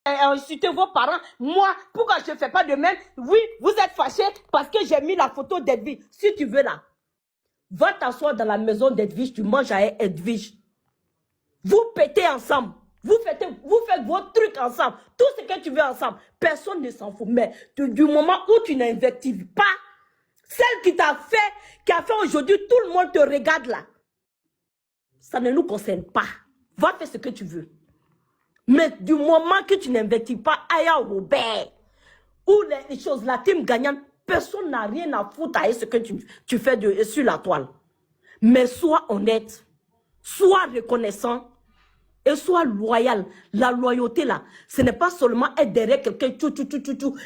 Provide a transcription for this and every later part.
insulter vos parents. Moi, pourquoi je ne fais pas de même? Oui, vous êtes fâchés parce que j'ai mis la photo d'Edwige. Si tu veux là, va t'asseoir dans la maison d'Edwige, tu manges à Edwige. Vous pétez ensemble. Vous faites vos trucs ensemble. Tout ce que tu veux ensemble. Personne ne s'en fout. Mais du moment où tu n'invectives pas, celle qui t'a fait, qui a fait aujourd'hui, tout le monde te regarde là. Ça ne nous concerne pas. Va faire ce que tu veux. Mais du moment que tu n'invectives pas Aya Robert, ou les choses, la team gagnante, personne n'a rien à foutre à ce que tu fais sur la toile. Mais sois honnête, sois reconnaissant et sois loyal. La loyauté là, ce n'est pas seulement être derrière quelqu'un,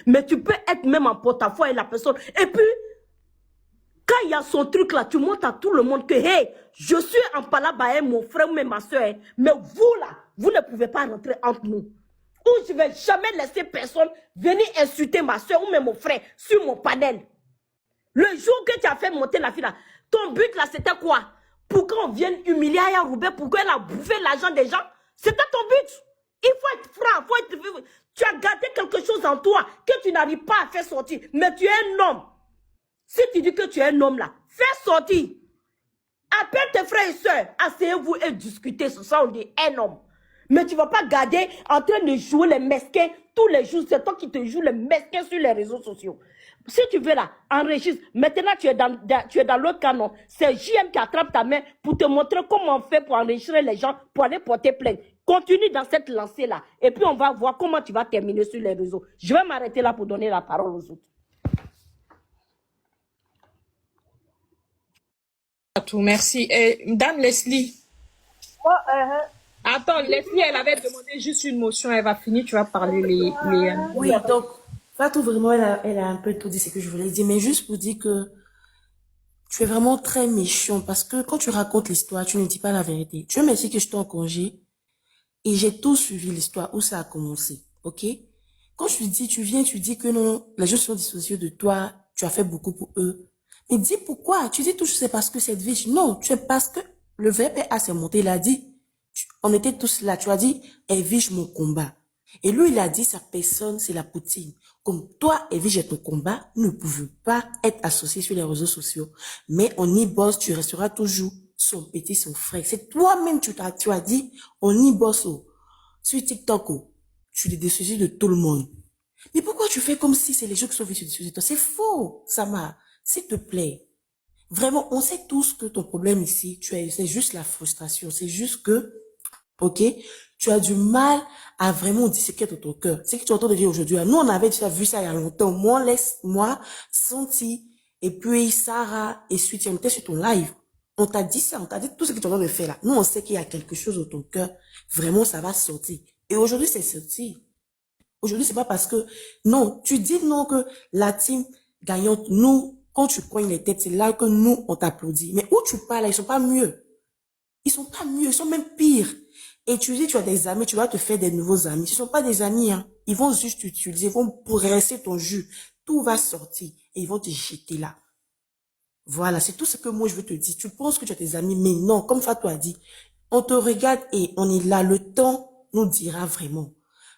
mais tu peux être même en porte-à-faux avec la personne. Et puis, quand il y a son truc là, tu montres à tout le monde que, hey, je suis en palabre avec mon frère ou même ma soeur, mais vous là, vous ne pouvez pas rentrer entre nous. Ou je ne vais jamais laisser personne venir insulter ma soeur ou même mon frère sur mon panel. Le jour que tu as fait monter la fille là, ton but là c'était quoi? Pour qu'on vienne humilier Aya Robert, pour qu'elle a bouffé l'argent des gens? C'était ton but. Il faut être franc, tu as gardé quelque chose en toi que tu n'arrives pas à faire sortir. Mais tu es un homme. Si tu dis que tu es un homme là, fais sortir. Appelle tes frères et soeurs, asseyez-vous et discutez. C'est ça, on dit un homme. Mais tu ne vas pas garder en train de jouer les mesquins tous les jours. C'est toi qui te joues les mesquins sur les réseaux sociaux. Si tu veux là, enregistre. Maintenant, tu es dans l'autre canon. C'est JM qui attrape ta main pour te montrer comment on fait pour enregistrer les gens, pour aller porter plainte. Continue dans cette lancée-là. Et puis, on va voir comment tu vas terminer sur les réseaux. Je vais m'arrêter là pour donner la parole aux autres. Tout, merci. Dame Leslie. Attends, Leslie, elle avait demandé juste une motion. Elle va finir, tu vas parler les... Oui, donc, Fatou, vraiment, elle a un peu tout dit ce que je voulais dire. Mais juste pour dire que tu es vraiment très méchant parce que quand tu racontes l'histoire, tu ne dis pas la vérité. Tu me dis que je suis en congé et j'ai tout suivi l'histoire où ça a commencé. OK? Quand je te dis, tu viens, tu dis que non, les gens sont dissociés de toi, tu as fait beaucoup pour eux. Mais dis pourquoi? Tu dis toujours c'est parce que cette vie. Non, tu es parce que le VPA s'est monté, il a dit, on était tous là, tu as dit, Evige mon combat. Et lui, il a dit, sa personne, c'est la poutine. Comme toi, Evige est ton combat, nous ne pouvons pas être associés sur les réseaux sociaux. Mais on y bosse, tu resteras toujours son petit, son frère. C'est toi-même, tu as dit, on y bosse sur TikTok. Tu es déçu de tout le monde. Mais pourquoi tu fais comme si c'est les gens qui sont venus sur toi? C'est faux, Sama. S'il te plaît. Vraiment, on sait tous que ton problème ici, c'est juste la frustration. C'est juste que, ok, tu as du mal à vraiment disséquer dans ton cœur. C'est ce que tu entends de dire aujourd'hui. Nous, on avait déjà vu ça il y a longtemps. Moi, Santi, et puis Sarah, et suite, on était sur ton live. On t'a dit ça, on t'a dit tout ce que tu entends de faire là. Nous, on sait qu'il y a quelque chose dans ton cœur. Vraiment, ça va sortir. Et aujourd'hui, c'est sorti. Aujourd'hui, c'est pas parce que, non, tu dis non que la team gagnante, nous, quand tu cognes les têtes, c'est là que nous, on t'applaudit. Mais où tu parles, ils sont pas mieux. Ils sont pas mieux, ils sont même pires. Et tu dis, tu as des amis, tu vas te faire des nouveaux amis. Ce sont pas des amis, hein. Ils vont juste t'utiliser, ils vont progresser ton jus. Tout va sortir et ils vont te jeter là. Voilà, c'est tout ce que moi je veux te dire. Tu penses que tu as des amis, mais non, comme Fatou a dit, on te regarde et on est là. Le temps nous dira vraiment.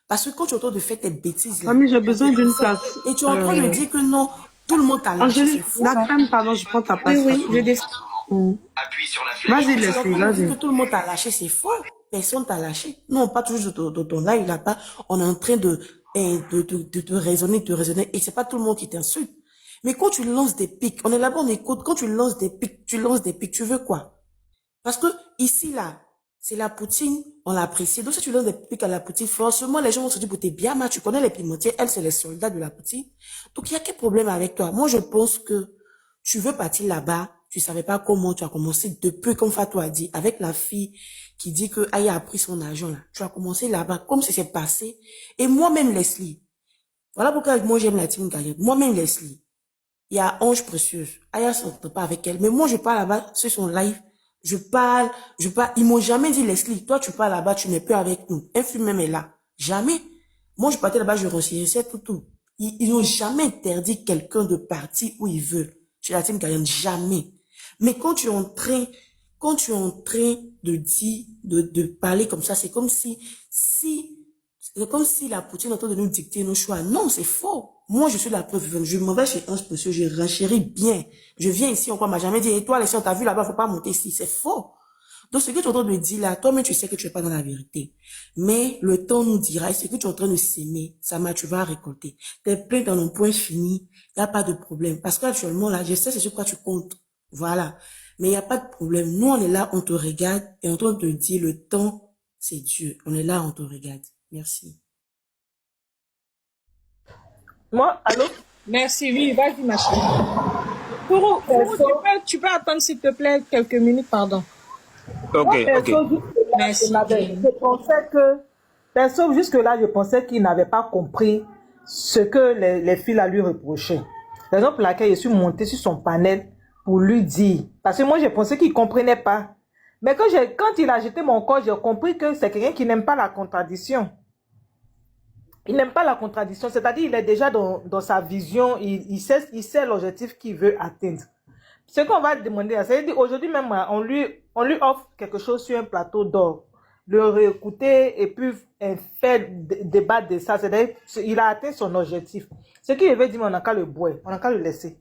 Parce que quand tu es en train de faire tes bêtises là, Mamie, j'ai besoin d'une place. et tu es en train de dire que non, tout le monde t'a lâché, c'est fou. La crème, pardon, je prends ta place. Oui, je descends. Vas-y, Leslie, Que vas-y. tout le monde t'a lâché, c'est faux. Personne t'a lâché. Non, pas toujours de ton live là-bas. On est en train de te raisonner, et c'est pas tout le monde qui t'insulte. Mais quand tu lances des pics, on est là-bas, on écoute, quand tu lances des pics, tu veux quoi? Parce que ici, là, c'est la poutine, on l'apprécie. Donc, si tu lances des pics à la poutine, forcément, les gens vont se dire, t'es bien, tu connais les pimentiers, elle, c'est les soldats de la poutine. Donc, il y a quel problème avec toi? Moi, je pense que tu veux partir là-bas, tu savais pas comment, tu as commencé depuis, comme Fatou a dit, avec la fille qui dit que Aya a pris son argent, là. Tu as commencé là-bas, comme ça s'est passé. Et moi-même, Leslie, voilà pourquoi moi, j'aime la team gagnante. Moi-même, Leslie, il y a Ange Précieuse. Aya s'entend pas avec elle. Mais moi, je parle là-bas, sur son live. Je parle. Ils m'ont jamais dit, Leslie, toi, tu parles là-bas, tu n'es plus avec nous. Un film même est là. Jamais. Moi, je partais là-bas, je recherchais tout. Ils n'ont jamais interdit quelqu'un de partir où il veut. Chez la team gagnante, jamais. Mais quand tu es en train de dire, de parler comme ça, c'est comme si C'est comme si la Poutine est en train de nous dicter nos choix. Non, c'est faux. Moi, je suis la preuve vivante. Je m'en vais chez Ange Précieux, je renchéris bien. Je viens ici, on m'a jamais dit, et toi, les on t'a vu là-bas, faut pas monter ici. C'est faux. Donc, ce que tu es en train de dire là, toi-même, tu sais que tu es pas dans la vérité. Mais le temps nous dira, ce que tu es en train de s'aimer, Sama, tu vas récolter. Tes plaintes dans un point fini, il n'y a pas de problème. Parce qu'actuellement, là, je sais c'est sur quoi tu comptes. Voilà. Mais il n'y a pas de problème. Nous, on est là, on te regarde et on te dit, le temps, c'est Dieu. On est là, on te regarde. Merci. Moi, allô? Merci, oui, vas-y, ma chérie. Kourou, tu peux attendre, s'il te plaît, quelques minutes, pardon. Ok, Merci. Je pensais que, perso, jusque-là, je pensais qu'il n'avait pas compris ce que les filles là lui reprochaient. La raison pour laquelle je suis montée sur son panel pour lui dire. Parce que moi, je pensais qu'il ne comprenait pas. Mais quand il a jeté mon corps, j'ai compris que c'est quelqu'un qui n'aime pas la contradiction. Il n'aime pas la contradiction. C'est-à-dire, il est déjà dans sa vision. Il sait l'objectif qu'il veut atteindre. Ce qu'on va demander, c'est-à-dire aujourd'hui même, on lui offre quelque chose sur un plateau d'or. Le réécouter et puis faire débattre de ça. C'est-à-dire, il a atteint son objectif. Ce qu'il veut dire, on n'a qu'à le boire, on n'a qu'à le laisser.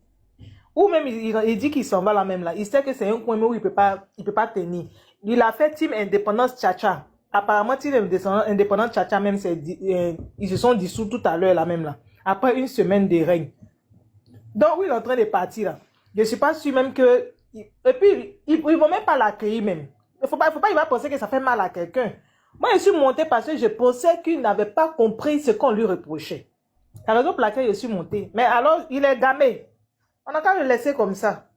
Ou même, il dit qu'il s'en va là même là. Il sait que c'est un coin où il peut pas tenir. Il a fait Team Indépendance Tcha-Tcha. Apparemment, Team Indépendance Tcha-Tcha même, ils se sont dissous tout à l'heure là même là. Après une semaine de règne. Donc, oui, il est en train de partir là. Je ne suis pas sûr même que... Et puis, ils ne vont même pas l'accueillir même. Il faut pas, il va penser que ça fait mal à quelqu'un. Moi, je suis montée parce que je pensais qu'il n'avait pas compris ce qu'on lui reprochait. La raison pour laquelle je suis montée. Mais alors, il est gamé. On n'a qu'à le laisser comme ça.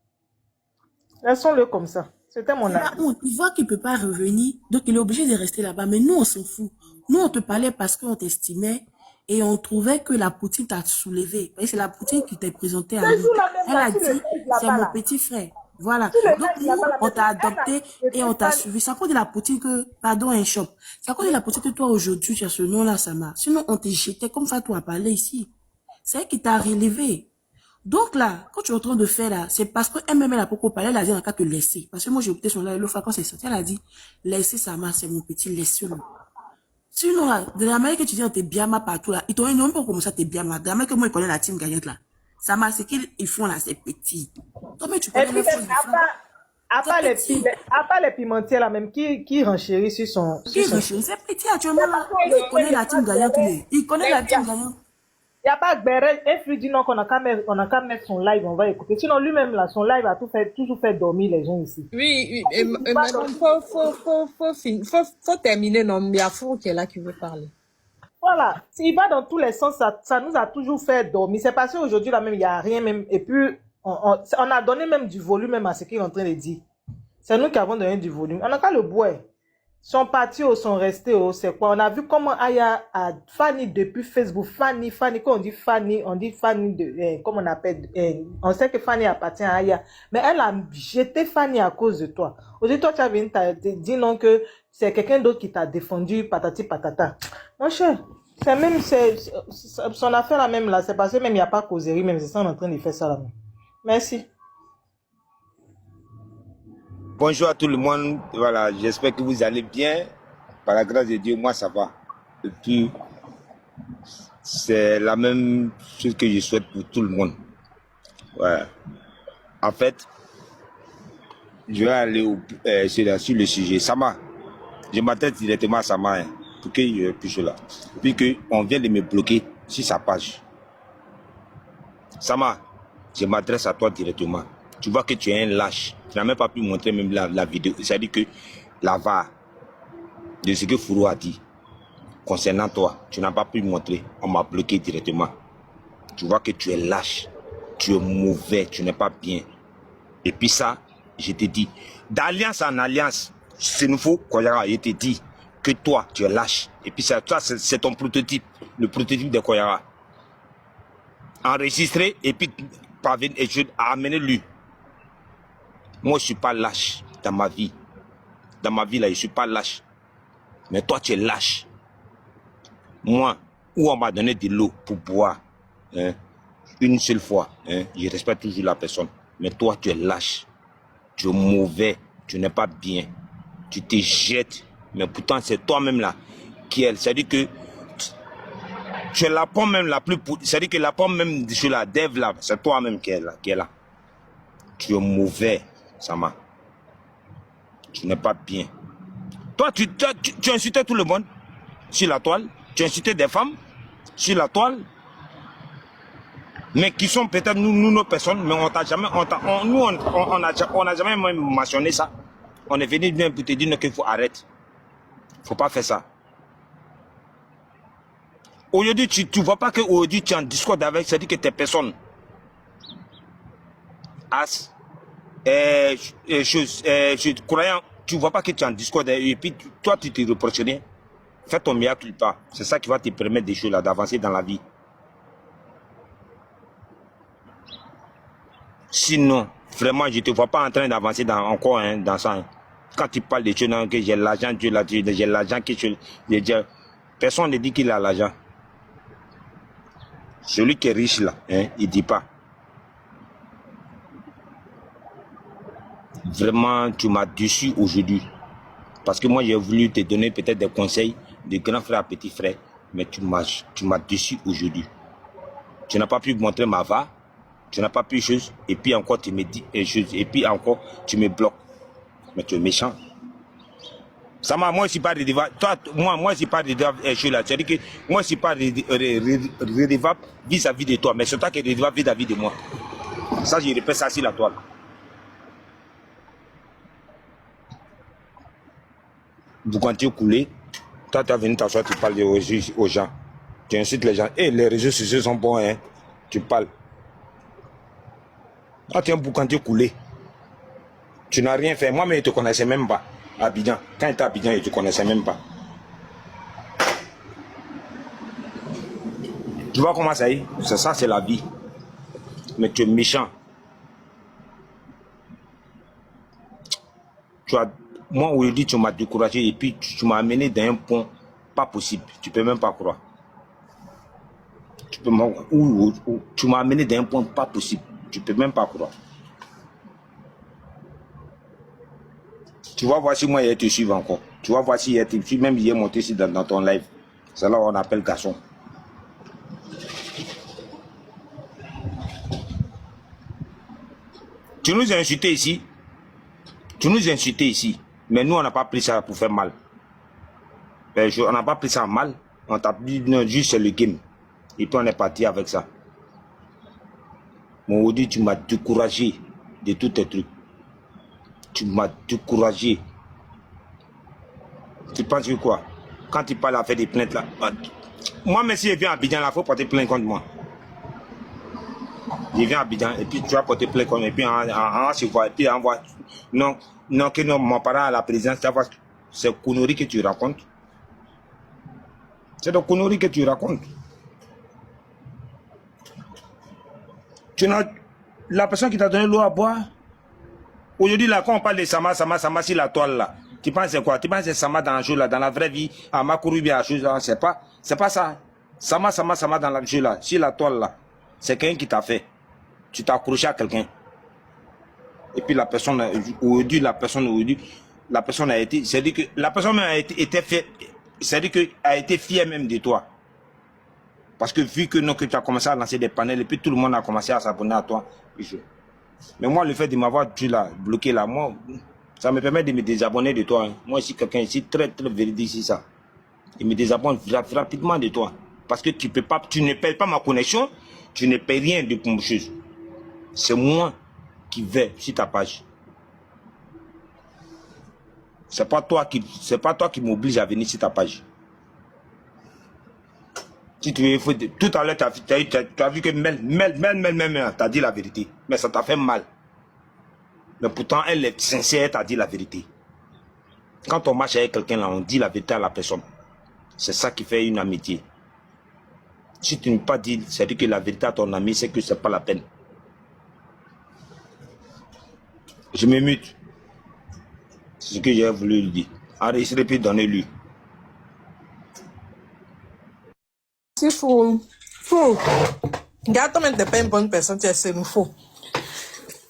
Laissons-le comme ça. C'était mon avis. Il voit qu'il ne peut pas revenir, donc il est obligé de rester là-bas. Mais nous, on s'en fout. Nous, on te parlait parce qu'on t'estimait et on trouvait que la Poutine t'a soulevé. C'est la Poutine qui t'est présentée à nous. Elle a dit, c'est mon petit frère. Voilà. Donc, nous, on t'a adopté et on t'a suivi. C'est à cause de la Poutine que, pardon, un choc. C'est à cause de la Poutine que toi, aujourd'hui, tu as ce nom-là, Sama. Sinon, on t'est jeté comme Fatou a parlé ici. C'est elle qui t'a relevé. Donc là, quand tu es en train de faire là, c'est parce que elle-même, elle a beaucoup parlé, elle a dit, on n'a qu'à te laisser. Parce que moi, j'ai écouté son live l'autre fois quand c'est sorti, elle a dit, laissez Sama, c'est mon petit, laissez-le. Sinon là, de la manière que tu dis, on t'es biama partout là, ils t'ont même pas commencé à te biama. De la manière que moi, je connais la team gagnante là. Sama, c'est qu'ils font là, c'est petit. Toi, mais tu connais les choses. À part les pimentiers là même, qui renchérit sur son... Qui renchérit? C'est petit actuellement là. Il connaît la team gagnante. Il connaît la team gagnante. Il n'y a pas Bérel, un flux dit non qu'on a qu'à mettre son live, on va écouter. Sinon, lui-même, là, son live a toujours fait dormir les gens ici. Oui, madame, faut terminer, non, mais il y a Fou qui est là qui veut parler. Voilà. S'il va dans tous les sens, ça nous a toujours fait dormir. C'est passé aujourd'hui, là, même, il n'y a rien, même. Et puis, on a donné même du volume, même à ce qu'il est en train de dire. C'est nous qui avons donné du volume. On n'a qu'à le boire. Sont partis ou sont restés ou c'est quoi? On a vu comment Aya a Fanny depuis Facebook. Fanny, quand on dit Fanny comment on appelle, on sait que Fanny appartient à Aya. Mais elle a jeté Fanny à cause de toi. Aujourd'hui, toi, tu as venu dire non que c'est quelqu'un d'autre qui t'a défendu, patati patata. Mon cher, c'est même, son affaire là même là, c'est parce que même il n'y a pas causerie, même c'est ça, on est en train de faire ça là même. Merci. Bonjour à tout le monde. Voilà, j'espère que vous allez bien. Par la grâce de Dieu, moi ça va. Et puis, c'est la même chose que je souhaite pour tout le monde. Ouais. En fait, je vais aller sur le sujet. Sama, je m'attends directement à Sama pour qu'il puisse là. Puis qu'on vient de me bloquer sur sa page. Sama, je m'adresse à toi directement. Tu vois que tu es un lâche. Tu n'as même pas pu montrer même la vidéo. C'est-à-dire que la VAR de ce que Fourou a dit concernant toi, tu n'as pas pu montrer. On m'a bloqué directement. Tu vois que tu es lâche. Tu es mauvais. Tu n'es pas bien. Et puis ça, je te dis, d'alliance en alliance, c'est nouveau, Koyara, je te dis que toi, tu es lâche. Et puis ça, c'est ton prototype, le prototype de Koyara. Enregistré et puis parvenir et je amener-lui. Moi, je ne suis pas lâche dans ma vie. Dans ma vie, là, je ne suis pas lâche. Mais toi, tu es lâche. Moi, où on m'a donné de l'eau pour boire, hein, une seule fois, hein, je respecte toujours la personne. Mais toi, tu es lâche. Tu es mauvais. Tu n'es pas bien. Tu te jettes. Mais pourtant, c'est toi-même là qui est. C'est-à-dire que Tu es la pomme même la plus... C'est-à-dire que la pomme même sur la dev là, c'est toi-même qui est là. Tu es mauvais, Sama. Tu n'es pas bien. Toi, tu insultais tout le monde sur la toile. Tu insultais des femmes sur la toile. Mais qui sont peut-être nous, nos personnes, mais on t'a jamais... On n'a jamais même mentionné ça. On est venu bien pour te dire qu'il faut arrêter. Il ne faut pas faire ça. Aujourd'hui, tu ne vois pas qu'aujourd'hui, tu es en discorde avec, c'est-à-dire que tes personnes, croyant, tu ne vois pas que tu es en discorde, et puis toi, tu te reproches rien. Fais ton mea culpa. C'est ça qui va te permettre des choses là, d'avancer dans la vie. Sinon, vraiment, je ne te vois pas en train d'avancer encore dans ça. Hein. Quand tu parles de choses, que j'ai l'argent, j'ai l'argent, personne ne dit qu'il a l'argent. Celui qui est riche là, hein, il ne dit pas. Vraiment, tu m'as déçu aujourd'hui. Parce que moi, j'ai voulu te donner peut-être des conseils de grand frère à petit frère. Mais tu m'as déçu aujourd'hui. Tu n'as pas pu montrer ma va. Tu n'as pas pu chose. Et puis encore, tu me dis chose. Et puis encore, tu me bloques. Mais tu es méchant. Ça m'a, moi, je ne suis pas redevable. Toi, moi, je ne suis pas redevable. C'est-à-dire que moi, je ne suis pas redevable vis-à-vis de toi. Mais c'est toi qui es redevable vis-à-vis de moi. Ça, je répète ça sur la toile. Vous continuez couler. Toi, tu es venu t'asseoir, tu parles aux gens. Tu incites les gens. Et les réseaux sociaux sont bons, hein. Tu parles. Toi, tu es un boucantier coulé. Tu n'as rien fait. Moi-même, je ne te connaissais même pas. Abidjan. Quand tu étais à Abidjan, je ne te connaissais même pas. Tu vois comment ça y est? C'est ça, c'est la vie. Mais tu es méchant. Moi, aujourd'hui, tu m'as découragé et puis tu m'as amené dans un point pas possible. Tu ne peux même pas croire. Tu m'as amené dans un point pas possible. Tu ne peux même pas croire. Tu vas voir si moi, il te suivre encore. Tu vas voir si il te suivre, même il est monté ici dans ton live. C'est là qu'on appelle garçon. Tu nous as insultés ici. Tu nous as insultés ici. Mais nous, on n'a pas pris ça pour faire mal. On n'a pas pris ça mal. On t'a dit non, juste c'est le game. Et puis on est parti avec ça. Mon aujourd'hui, tu m'as découragé de tous tes trucs. Tu m'as découragé. Tu penses que quoi? Quand tu parles à faire des plaintes là, moi, mais si je viens à Abidjan, il faut porter plainte contre moi. Je viens à Abidjan et puis tu vas porter plainte contre moi. Et puis on se voit. Et puis on voit. Non, que non, mon parent à la présidence, c'est conneries que tu racontes. C'est des conneries que tu racontes. La personne qui t'a donné l'eau à boire, aujourd'hui, là, quand on parle de Sama sur la toile, là, tu penses c'est quoi? Tu penses c'est Sama dans la joue, là, dans la vraie vie, à Makuru, bien, à chose, là, c'est pas ça. Sama dans la joue, là, sur la toile, là, c'est quelqu'un qui t'a fait. Tu t'as accroché à quelqu'un. Et puis la personne, aujourd'hui, la personne a été, c'est-à-dire que la personne a été fait, c'est-à-dire qu'elle a été fière même de toi. Parce que vu que tu as commencé à lancer des panels et puis tout le monde a commencé à s'abonner à toi. Mais moi, le fait de m'avoir bloqué là, moi, ça me permet de me désabonner de toi. Hein. Moi, ici, quelqu'un ici, très, très véridique, ici, ça. Il me désabonne rapidement de toi. Parce que tu ne payes pas ma connexion, tu ne payes rien de pour chose. C'est moi qui vais sur ta page. C'est pas toi qui m'oblige à venir sur ta page. Si tu veux, tout à l'heure, tu as vu que Mel, t'as dit la vérité. Mais ça t'a fait mal. Mais pourtant, elle est sincère, elle t'a dit la vérité. Quand on marche avec quelqu'un, là, on dit la vérité à la personne. C'est ça qui fait une amitié. Si tu ne peux pas dire, c'est-à-dire que la vérité à ton ami, c'est que c'est pas la peine. Je me mute. C'est ce que j'ai voulu lui dire. Enregistrez puis donnez-lui. C'est faux. Faux. Regarde, toi-même, t'es pas une bonne personne, tu es faux.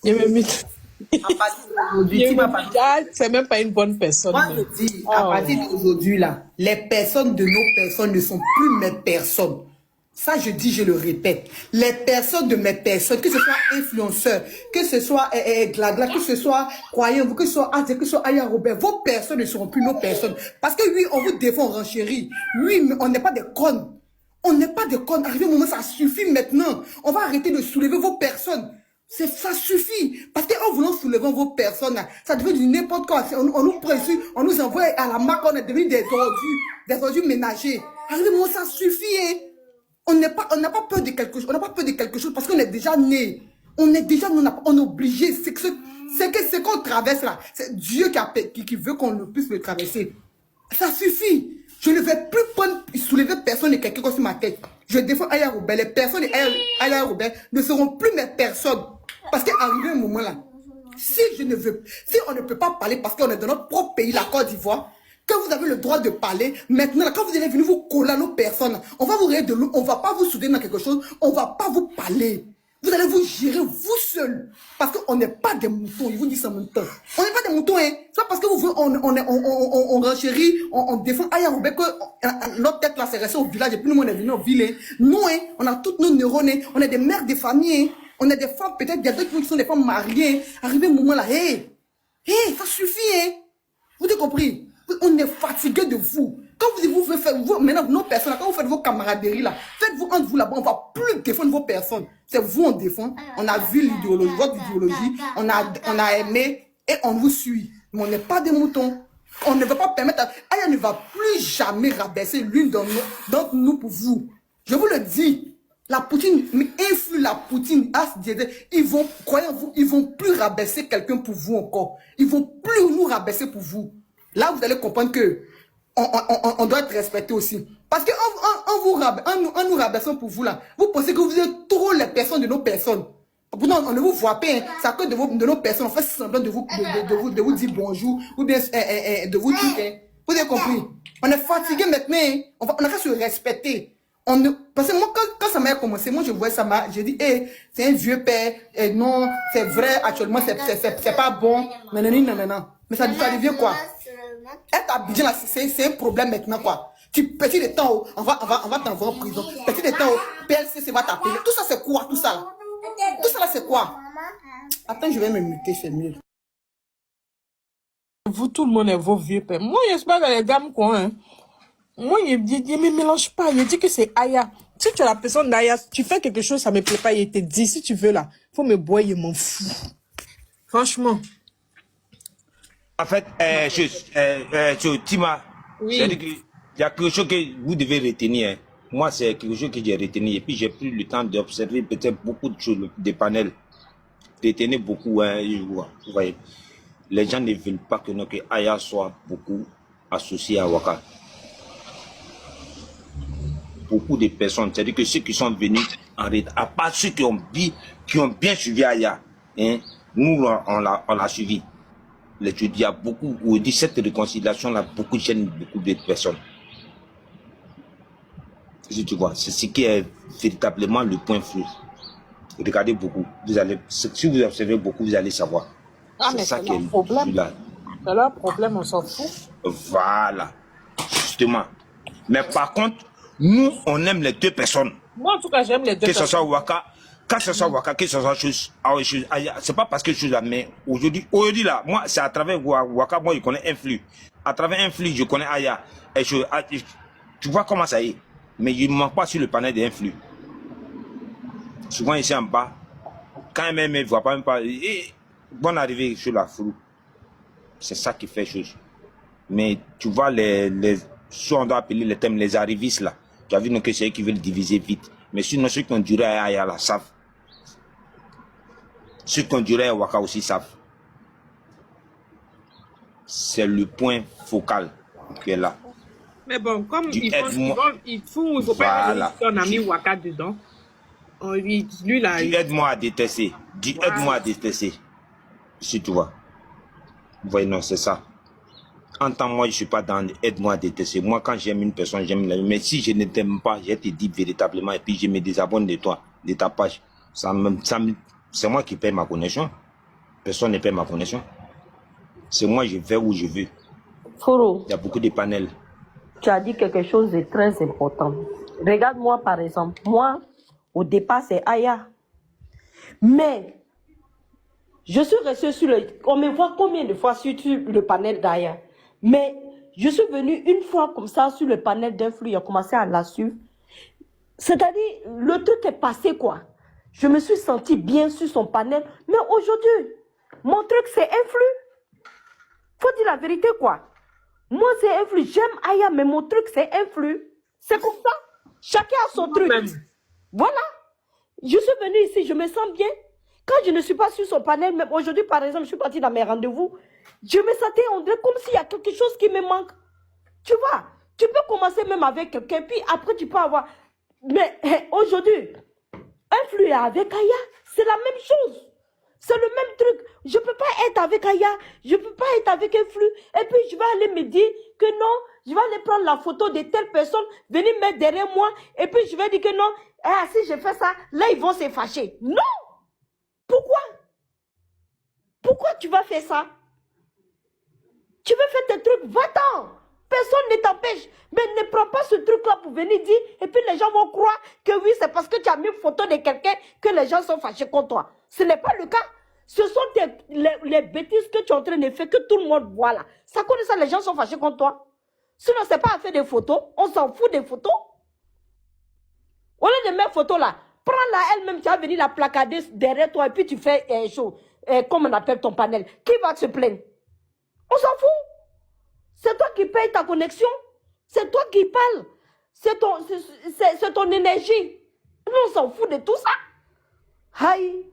Je me mute. À partir d'aujourd'hui, c'est même pas une bonne personne. Moi, je dis, à partir d'aujourd'hui, là, les personnes de nos personnes ne sont plus mes personnes. Ça, je dis, je le répète. Les personnes de mes personnes, que ce soit influenceurs, que ce soit Glagla, que ce soit croyants, que ce soit Arte, que ce soit Aya Robert, vos personnes ne seront plus nos personnes. Parce que oui, on vous défend, on renchérit. Oui, mais on n'est pas des connes. On n'est pas des connes. Arrivé au moment, ça suffit maintenant. On va arrêter de soulever vos personnes. Ça suffit. Parce qu'en voulant soulever vos personnes, ça devient du n'importe quoi. On nous presse, on nous envoie à la marque, on est devenu des ordures ménagers. Arrivé au moment, ça suffit, hein. On n'a pas peur de quelque chose. On n'a pas peur de quelque chose parce qu'on est déjà né. On est déjà, on est obligé. C'est qu'on traverse là. C'est Dieu qui veut qu'on ne puisse le traverser. Ça suffit. Je ne vais plus soulever personne et quelqu'un sur ma tête. Je défends Aya Robert. Les personnes d'Aya Robert ne seront plus mes personnes. Parce qu'arrivé un moment là, si on ne peut pas parler parce qu'on est dans notre propre pays, la Côte d'Ivoire, que vous avez le droit de parler, maintenant, quand vous allez venir vous coller à nos personnes, on va vous rire de l'eau, on ne va pas vous souder dans quelque chose, on ne va pas vous parler. Vous allez vous gérer vous seul. Parce qu'on n'est pas des moutons, ils vous disent ça en même temps. On n'est pas des moutons, hein. C'est pas parce que on renchérit, on défend Aya Robert que notre tête là s'est restée au village et puis nous on est venus au ville. Nous, hein, on a toutes nos neurones, on est des mères de famille, hein. On est des femmes, peut-être, il y a d'autres qui sont des femmes mariées. Arrivé un moment là, ça suffit, hein. Vous avez compris? On est fatigué de vous. Quand vous faites, maintenant, nos personnes, quand vous faites vos camaraderies là, faites-vous entre vous là-bas, on ne va plus défendre vos personnes. C'est vous, on défend. On a vu l'idéologie, votre idéologie, on a aimé et on vous suit. Mais on n'est pas des moutons. On ne va pas permettre Aya ne va plus jamais rabaisser l'une d'entre nous pour vous. Je vous le dis. La Poutine influe la Poutine. Croyez-vous, ils vont plus rabaisser quelqu'un pour vous encore. Ils vont plus nous rabaisser pour vous. Là, vous allez comprendre que on doit être respecté aussi. Parce qu'en nous rabaissant pour vous là, vous pensez que vous êtes trop les personnes de nos personnes. Pourtant, on ne vous voit pas. Hein. C'est à cause de nos personnes. On fait semblant de vous dire bonjour ou bien de vous dire. Hein. Vous avez compris? On est fatigué maintenant. Hein. On a qu'à se respecter. Parce que moi, quand ça m'a commencé, moi je voyais ça, j'ai dit, c'est un vieux père, non, c'est vrai, actuellement, c'est pas bon, non. Mais ça devient quoi? Être habillé là, c'est un problème maintenant, quoi. Petit de temps, on va t'envoyer en prison. Petit de temps, PLCC va t'appeler. Tout ça, c'est quoi, tout ça là? Tout ça là, c'est quoi? Attends, je vais me muter, c'est mieux. Vous, tout le monde est vos vieux pères. Moi, j'espère que les dames, quoi, hein. Moi, il me mélange pas. Il dit que c'est Aya. Si tu es la personne d'Aya, tu fais quelque chose, ça me plaît pas, il te dit, si tu veux là, faut me boire, il m'en fout. Franchement. En fait, Tima, Oui. c'est-à-dire qu'il y a quelque chose que vous devez retenir. Hein. Moi, c'est quelque chose que j'ai retenu. Et puis, j'ai pris le temps d'observer peut-être beaucoup de choses, des panels. Retenez beaucoup, hein, vous voyez. Les gens ne veulent pas que notre Aya soit beaucoup associé à Waka. Beaucoup de personnes, c'est-à-dire que ceux qui sont venus en rythme, à part ceux qui ont bien suivi Aya, hein, nous, on l'a suivi. Il y a beaucoup, on dit cette réconciliation-là, beaucoup gêne beaucoup de personnes. Si tu vois, c'est ce qui est véritablement le point flou. Regardez beaucoup, si vous observez beaucoup, vous allez savoir. Ah, mais c'est leur problème. C'est leur problème, on s'en fout. Voilà, justement. Mais par contre, nous, on aime les deux personnes. Moi, en tout cas, j'aime les deux personnes. Que ce soit Waka, que ce soit Waka, que ce soit chose. C'est pas parce que je suis là, mais aujourd'hui là, moi, c'est à travers Waka, moi, je connais un flux. À travers un flux, je connais Aya. Et tu vois comment ça y est. Mais je ne manque pas sur le panel des flux. Souvent ici en bas, quand même, ne voit pas même pas. Bonne arrivée sur la flou. C'est ça qui fait chose. Mais tu vois, si on doit appeler les thèmes, les arrivistes là, tu as vu que c'est eux qui veulent diviser vite. Mais sinon, ceux qui ont duré à Aya là savent. Ceux qui ont duré à Waka aussi savent. C'est le point focal qui est là. Mais bon, comme il faut pas qu'on a mis Waka dedans. Lui là. Dis aide-moi à détester. Aide-moi à détester. Si tu vois. Vous voyez, non, c'est ça. En tant que moi, je ne suis pas dans aide-moi à détester. Moi, quand j'aime une personne, j'aime la vie. Mais si je ne t'aime pas, je te dis véritablement et puis je me désabonne de toi, de ta page. C'est moi qui paie ma connexion. Personne ne paie ma connexion. C'est moi, je vais où je veux. Foro. Il y a beaucoup de panels. Tu as dit quelque chose de très important. Regarde-moi par exemple. Moi, au départ, c'est Aya. Mais, je suis restée sur le... On me voit combien de fois sur le panel d'Aya. Mais, je suis venue une fois comme ça sur le panel d'Influ. Il a commencé à la suivre. C'est-à-dire, le truc est passé quoi. Je me suis sentie bien sur son panel. Mais aujourd'hui, mon truc c'est Influ. Faut dire la vérité quoi. Moi c'est Influ. J'aime Aya, mais mon truc c'est Influ. C'est comme ça. Chacun a son truc. Voilà. Je suis venue ici, je me sens bien. Quand je ne suis pas sur son panel, même aujourd'hui par exemple, je suis partie dans mes rendez-vous, je me sentais on dirait comme s'il y a quelque chose qui me manque. Tu vois, tu peux commencer même avec quelqu'un, puis après tu peux avoir... Mais aujourd'hui, Influ est avec Aya, c'est la même chose. C'est le même truc. Je ne peux pas être avec Aya, je ne peux pas être avec Influ. Et puis je vais aller me dire que non, je vais aller prendre la photo de telle personne, venir mettre derrière moi, et puis je vais dire que non, ah, si je fais ça, là ils vont se fâcher. Non! Pourquoi? Pourquoi tu vas faire ça? Tu veux faire tes trucs, va-t'en! Personne ne t'empêche. Mais ne prends pas ce truc-là pour venir dire, et puis les gens vont croire que oui, c'est parce que tu as mis une photo de quelqu'un que les gens sont fâchés contre toi. Ce n'est pas le cas. Ce sont les bêtises que tu es en train de faire, que tout le monde voit là. Ça connaît ça, les gens sont fâchés contre toi. Sinon, ce n'est pas à faire des photos. On s'en fout des photos. Au lieu de mettre photo là, prends-la elle-même, tu vas venir la placader derrière toi et puis tu fais comme on appelle ton panel. Qui va se plaindre? On s'en fout. C'est toi qui payes ta connexion. C'est toi qui parles. C'est ton énergie. Nous, on s'en fout de tout ça. Aïe.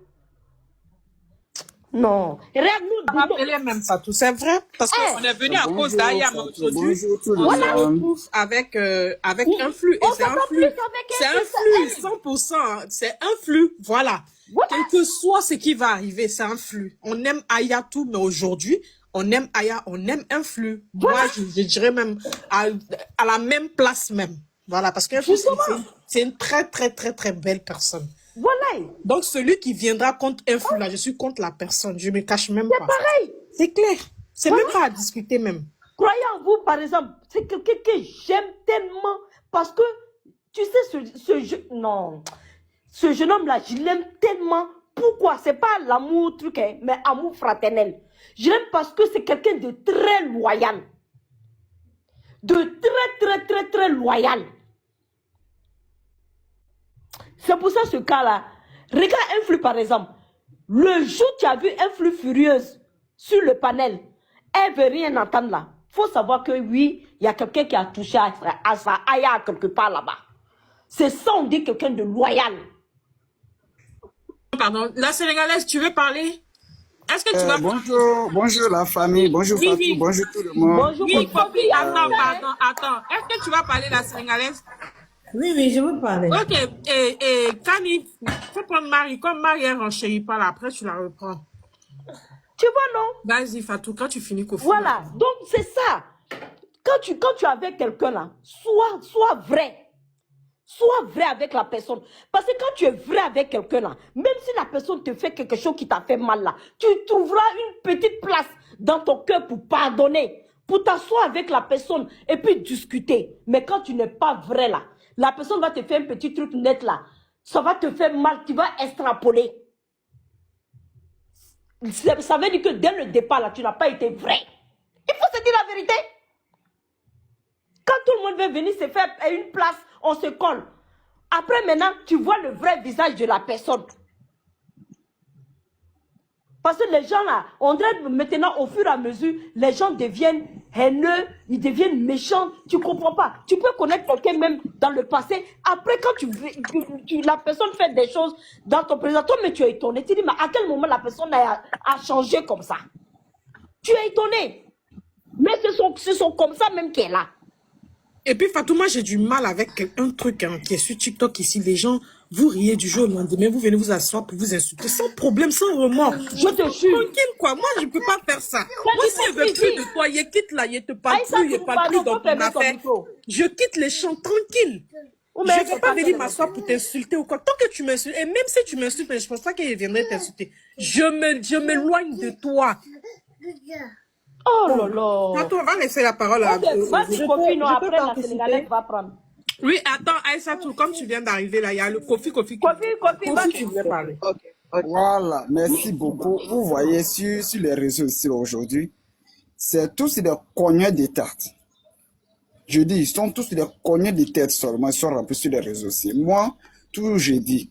Non. Regarde-nous. Rappelez même pas tout. C'est vrai. Parce qu'on est venu à cause d'Aya, mais aujourd'hui, on se retrouve avec Influ. Et c'est Influ. C'est Influ, 100%. C'est Influ. Voilà. Quel que soit ce qui va arriver, c'est Influ. On aime Aya tout, mais aujourd'hui, on aime Aya, on aime Influ. Moi, je dirais même à la même place même. Voilà, parce que c'est une très, très, très, très belle personne. Voilà. Donc, celui qui viendra contre Influ, là, je suis contre la personne. Je ne me cache même pas. C'est pareil. C'est clair. C'est même pas à discuter même. Croyez en vous, par exemple, c'est quelqu'un que j'aime tellement parce que, tu sais, ce jeune homme-là, je l'aime tellement. Pourquoi? C'est pas l'amour truc, hein, mais amour fraternel. Je l'aime parce que c'est quelqu'un de très loyal. De très, très, très, très loyal. C'est pour ça ce cas-là. Regarde Influ par exemple. Le jour où tu as vu Influ furieuse sur le panel, elle ne veut rien entendre là. Il faut savoir que oui, il y a quelqu'un qui a touché à sa Aya quelque part là-bas. C'est ça, on dit quelqu'un de loyal. Pardon, la Sénégalaise, tu veux parler? Est-ce que tu vas... Bonjour la famille, bonjour Fatou, oui. Bonjour tout le monde. Bonjour, oui, Kofi, attends. Est-ce que tu vas parler la Sénégalaise? Oui, je veux parler. Ok, et Kani, faut prendre Marie. Comme Marie, elle renchérit pas là, après tu la reprends. Tu vois, non? Vas-y, Fatou, quand tu finis, Kofi. Voilà, donc c'est ça. Quand tu es avec quelqu'un là, sois vrai. Sois vrai avec la personne. Parce que quand tu es vrai avec quelqu'un là, même si la personne te fait quelque chose qui t'a fait mal là, tu trouveras une petite place dans ton cœur pour pardonner, pour t'asseoir avec la personne et puis discuter. Mais quand tu n'es pas vrai là, la personne va te faire un petit truc net là, ça va te faire mal, tu vas extrapoler. Ça veut dire que dès le départ là, tu n'as pas été vrai. Il faut se dire la vérité. Quand tout le monde veut venir se faire une place, on se colle. Après, maintenant, tu vois le vrai visage de la personne. Parce que les gens là, on dirait maintenant, au fur et à mesure, les gens deviennent haineux, ils deviennent méchants. Tu ne comprends pas. Tu peux connaître quelqu'un même dans le passé. Après, quand la personne fait des choses dans ton présent, toi, mais tu es étonné. Tu dis, mais à quel moment la personne a changé comme ça? Tu es étonné. Mais ce sont comme ça même qui est là. Et puis, Fatou, moi, j'ai du mal avec un truc qui est sur TikTok ici. Les gens, vous riez du jour au lendemain, vous venez vous asseoir pour vous insulter sans problème, sans remords. Je te jure. Tranquille, quoi. Moi, je ne peux pas faire ça. Moi, si je veux plus de toi, il quitte là, il te parle plus, il parle plus dans ton affaire. Je quitte les champs tranquille. Je ne vais pas venir m'asseoir pour t'insulter ou quoi. Tant que tu m'insultes, et même si tu m'insultes, je ne pense pas qu'il viendrait t'insulter. Je m'éloigne de toi. Oh là là. Fatou, on va laisser la parole à... Vas-y, Kofi, non, après la Sénégalaise va prendre. Oui, attends, Aïssatou, comme tu viens d'arriver là, il y a le Kofi qui Kofi, va. tu voulais parler. Ok, ok. Voilà, merci beaucoup. Vous voyez sur les réseaux ici aujourd'hui, c'est tous des cogneurs de tête. Je dis, ils sont tous des cogneurs de tête seulement, ils sont remplis sur les réseaux aussi. Moi, toujours je dis,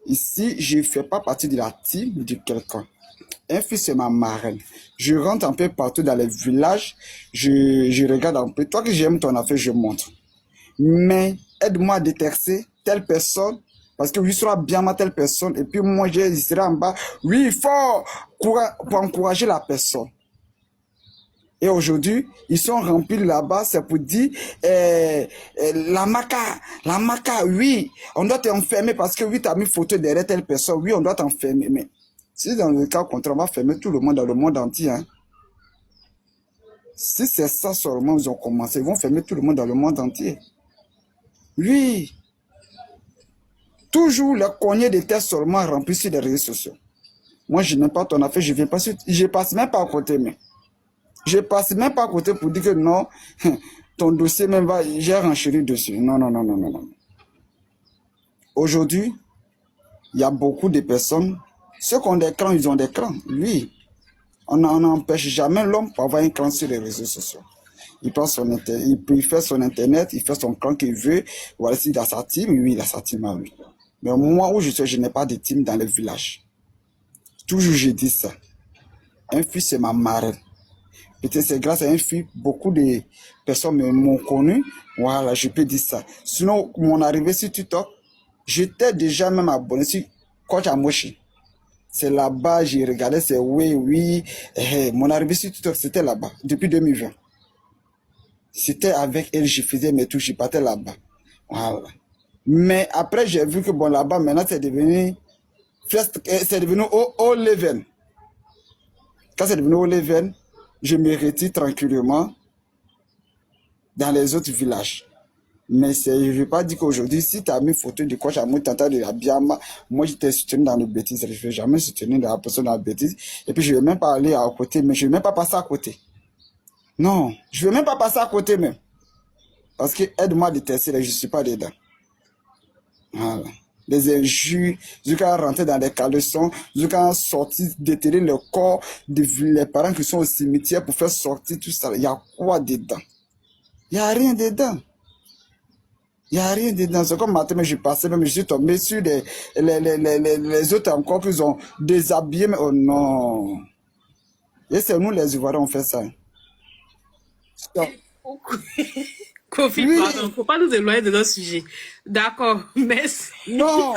ici, je ne fais pas partie de la team de quelqu'un. Un fils, c'est ma marraine. Je rentre un peu partout dans les villages, je regarde un peu. Toi que j'aime ton affaire, je montre. Mais aide-moi à détecter telle personne, parce que lui sera bien ma telle personne, et puis moi, je serai en bas. Oui, il faut pour encourager la personne. Et aujourd'hui, ils sont remplis là-bas, c'est pour dire, la maca, oui, on doit t'enfermer parce que oui, tu as mis photo derrière telle personne, oui, on doit t'enfermer. Mais si dans le cas contraire, on va fermer tout le monde dans le monde entier. Hein. Si c'est ça seulement, ils ont commencé, ils vont fermer tout le monde dans le monde entier. Oui, toujours les cognés de tête seulement remplis sur les réseaux sociaux. Moi, je n'aime pas ton affaire, je passe même pas à côté, mais. Je passe même pas à côté pour dire que non, ton dossier même va, j'ai renchéri dessus. Non, non, non, non, non, non. Aujourd'hui, il y a beaucoup de personnes, ceux qui ont des crans, ils ont des crans. Oui, on n'empêche jamais l'homme pour avoir un cran sur les réseaux sociaux. Il prend son internet, il fait son internet, il fait son cran qu'il veut. Voilà, s'il a sa team, oui, il a sa team à lui. Mais moi où je suis, je n'ai pas de team dans les villages. Toujours je dis ça. Un fils, c'est ma marraine. Peut-être c'est grâce à un fils, beaucoup de personnes m'ont connu. Voilà, je peux dire ça. Sinon, mon arrivée sur TikTok, j'étais déjà même abonné sur Coach Amoshi. C'est là-bas, j'ai regardé, c'est oui. Mon arrivée sur TikTok, c'était là-bas, depuis 2020. C'était avec elle, je faisais mes touches, je partais là-bas. Voilà. Mais après, j'ai vu que bon, là-bas, maintenant, c'est devenu au level. Quand c'est devenu au level, je me retire tranquillement dans les autres villages. Mais je ne veux pas dire qu'aujourd'hui, si tu as mis photo de coach à moi, tu entends de la biama, moi je t'ai soutenu dans le bêtise. Je ne vais jamais soutenir la personne dans la bêtise. Et puis je ne vais même pas aller à côté, mais je ne vais même pas passer à côté. Non, je ne vais même pas passer à côté même. Parce que aide-moi à détester, je ne suis pas dedans. Voilà. Les injures, jusqu'à rentrer dans les caleçons, jusqu'à sortir, déterrer le corps les parents qui sont au cimetière pour faire sortir tout ça. Il y a quoi dedans? Il n'y a rien dedans. Il n'y a rien dedans. C'est comme matin, mais je passais, même je suis tombé sur les autres encore qu'ils ont déshabillé. Mais oh non. Et c'est nous les Ivoiriens, on fait ça. Donc, Kofi, oui. pardon, faut pas nous éloigner de notre sujet. D'accord, merci. Non,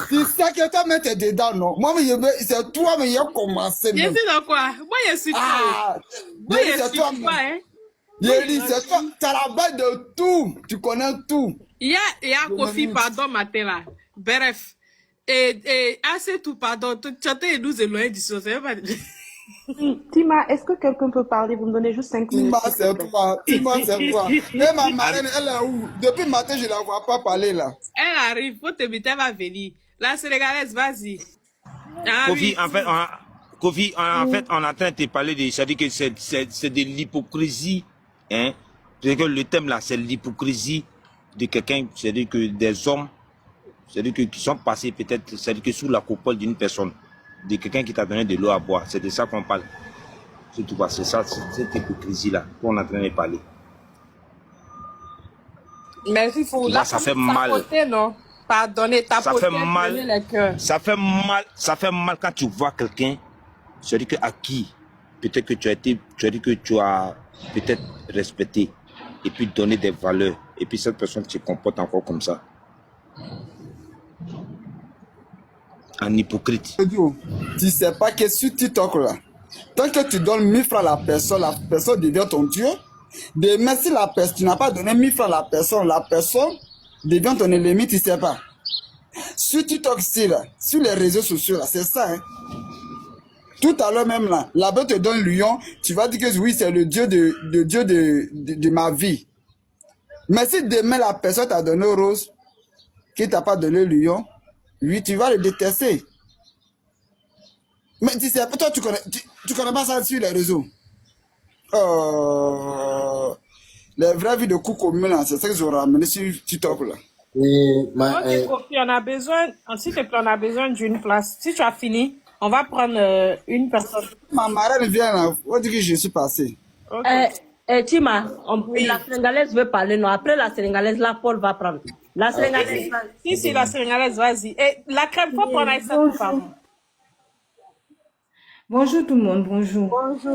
c'est ça que toi, mais t'es dedans, non. Moi, c'est toi, mais il a commencé. Je suis dans quoi? Moi, je suis Ah, moi, je suis toi, pas, hein. Yéli, c'est toi, t'as la base de tout. Tu connais tout. Il y a Kofi, pardon, matin là. Bref. Et assez tout, pardon. Tu as nous éloigner du sujet. Tima, est-ce que quelqu'un peut parler? Vous me donnez juste 5 minutes. Tima, c'est toi. Tima, c'est toi. Et ma marraine, elle est où? Depuis le matin, je ne la vois pas parler là. Elle arrive, faut te mettre, elle va venir. La Sénégalaise, vas-y. Ah, Kofi, oui. en fait, on est en train de te parler de, c'est-à-dire que c'est de l'hypocrisie, hein. C'est que le thème là, c'est l'hypocrisie de quelqu'un, c'est-à-dire que des hommes, c'est-à-dire que qui sont passés peut-être, c'est-à-dire que sous la coupole d'une personne, de quelqu'un qui t'a donné de l'eau à boire. C'est de ça qu'on parle. C'est tout, c'est ça, c'est cette hypocrisie là qu'on est en train de parler. Mais il faut là, ça fait mal. Tapoter, non? Pardonnez, Ça tapoter, fait mal. les cœurs. Ça fait mal quand tu vois quelqu'un, c'est-à-dire que à qui peut-être que tu as été, c'est-à-dire que tu as peut-être respecté et puis donné des valeurs et puis cette personne se comporte encore comme ça. En hypocrite. Tu sais pas que sur TikTok là, tant que tu donnes 1000 francs à la personne devient ton Dieu. Demain, si tu n'as pas donné 1000 francs à la personne devient ton ennemi, tu sais pas. Sur TikTok, là, sur les réseaux sociaux là, c'est ça. Hein. Tout à l'heure même là, la bête te donne lion, tu vas dire que oui, c'est le Dieu de ma vie. Mais si demain la personne t'a donné rose, qui t'a pas donné lion, oui, tu vas le détester. Mais tu sais, toi, tu connais pas ça sur les réseaux. Les vraies vies de Coucou Milan, c'est ça qu'ils ont ramené sur TikTok là. Et Ok, Kofi, on a besoin, s'il te plaît, on a besoin d'une place. Si tu as fini, on va prendre une personne. Ma marraine vient là, on dit que je suis passé. Ok. Tima, la Sénégalaise veut parler, non. Après la Sénégalaise, là, Paul va prendre. La Sénégalaise. Si, la Sénégalaise, vas-y. Et la crème, faut prendre ça, pardon. Bonjour tout le monde, bonjour.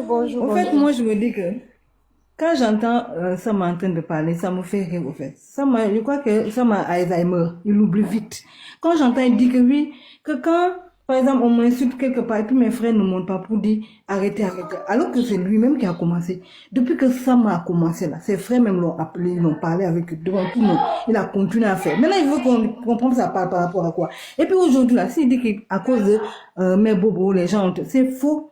Bonjour. En fait, moi, je me dis que quand j'entends Sama en train de parler, ça me fait rire, au fait. Je crois que Sama a Alzheimer, il oublie vite. Quand j'entends, il dit que oui, que quand, par exemple, on m'insulte quelque part, et puis mes frères ne montent pas pour dire arrêtez. Alors que c'est lui-même qui a commencé. Depuis que Sama a commencé là, ses frères même l'ont appelé, ils l'ont parlé avec eux devant tout le monde. Il a continué à faire. Maintenant, il veut qu'on comprenne ça parle par rapport à quoi. Et puis aujourd'hui là, s'il dit qu'à cause de mes bobos, les gens, c'est faux.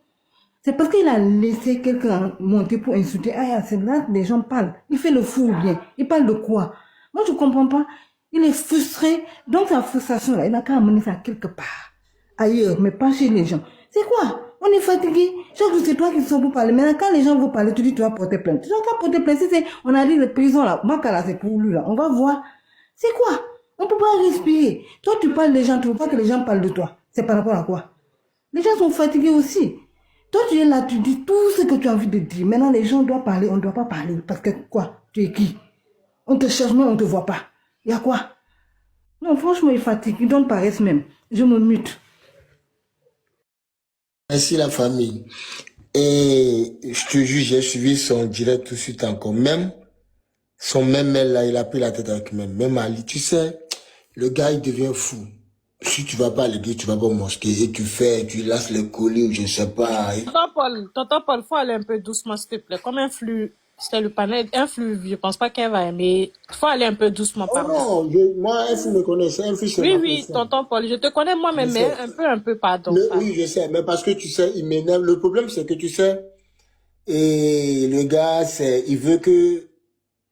C'est parce qu'il a laissé quelqu'un monter pour insulter. Ah, c'est là que les gens parlent. Il fait le fou ou bien. Il parle de quoi? Moi, je comprends pas. Il est frustré. Donc, sa frustration là, il a qu'à amener ça quelque part. Ailleurs, mais pas chez les gens. C'est quoi? On est fatigué. Chaque jour, c'est toi qui sors pour parler. Maintenant, quand les gens vont parler, tu dis, tu vas porter plainte. Tu vas pas porter plainte. Si c'est, on a dit le prison là, Makala, c'est pour lui là. On va voir. C'est quoi? On peut pas respirer. Toi, tu parles des gens, tu veux pas que les gens parlent de toi. C'est par rapport à quoi? Les gens sont fatigués aussi. Toi, tu es là, tu dis tout ce que tu as envie de dire. Maintenant, les gens doivent parler, on ne doit pas parler. Parce que quoi? Tu es qui? On te cherche, mais on ne te voit pas. Il y a quoi? Non, franchement, il fatigue. Il donne paresse même. Je me mute. merci la famille. Et je te jure, j'ai suivi son direct tout de suite encore. Même son même mail là, il a pris la tête avec même Ali. Tu sais, le gars, il devient fou. Si tu vas pas à l'église, tu vas pas au mosquée et tu lasses les colis ou je sais pas. Tonton Paul, faut aller un peu doucement, s'il te plaît. Comme un flux, c'était le panel, un flux, je pense pas qu'elle va aimer. Faut aller un peu doucement, Oh pardon. non, moi, un fou me connaît, un fou c'est ma Oui, personne. tonton Paul, je te connais moi-même, Je mais sais. un peu, pardon. Oui, je sais, mais parce que tu sais, il m'énerve. Le problème, c'est que tu sais, et le gars, il veut que,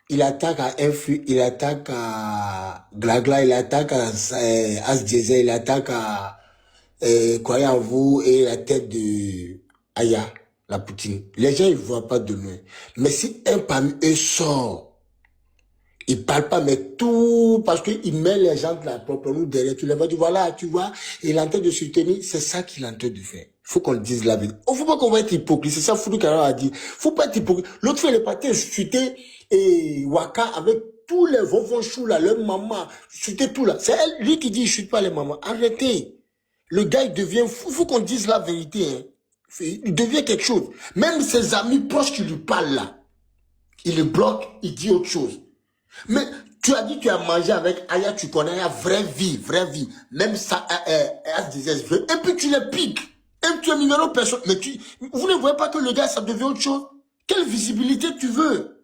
il attaque à Infu, il attaque à Glagla, il attaque à As Diesel, il attaque à Croyez en vous et la tête de Aya, la Poutine. Les gens, ils voient pas de loin. Mais si un parmi eux sort, il parle pas, mais tout, parce qu'il met les gens de la propre nous derrière, tu les vois, tu vois là, tu vois, il est en train de soutenir, c'est ça qu'il est en train de faire. Faut qu'on le dise la vérité. Oh, faut pas qu'on va être hypocrite, c'est ça Foudou Kara a dit. Faut pas être hypocrite. L'autre fois, il est parti insulter et Waka avec tous les vovons là, leur maman, insulter tout là. C'est elle, lui qui dit, il chute pas les mamans. Arrêtez. Le gars, il devient fou. Faut qu'on dise la vérité, hein. Il devient quelque chose. Même ses amis proches qui lui parlent là, il le bloque, il dit autre chose. Mais tu as dit que tu as mangé avec Aya, tu connais Aya, vraie vie. Même ça, elle disait, et puis tu les piques. Et tu es numéro personne. Mais vous ne voyez pas que le gars, ça devient autre chose? Quelle visibilité tu veux?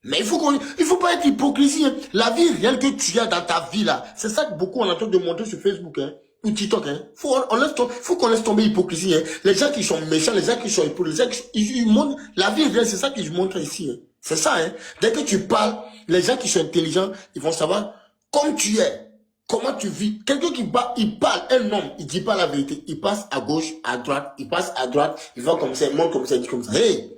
Mais il faut pas être hypocrisie, hein. La vie réelle que tu as dans ta vie là, c'est ça que beaucoup on est en train de montrer sur Facebook, hein, ou TikTok, hein. Faut qu'on laisse tomber l'hypocrisie, hein. Les gens qui sont méchants, les gens qui sont hypocrites, les gens ils montrent la vie réelle, c'est ça qu'ils montrent ici, hein. C'est ça, hein. Dès que tu parles, les gens qui sont intelligents, ils vont savoir comme tu es, comment tu vis. Quelqu'un il parle, un homme, il dit pas la vérité, il passe à gauche, à droite, il passe à droite, il va comme ça, il monte comme ça, il dit comme ça. Hey!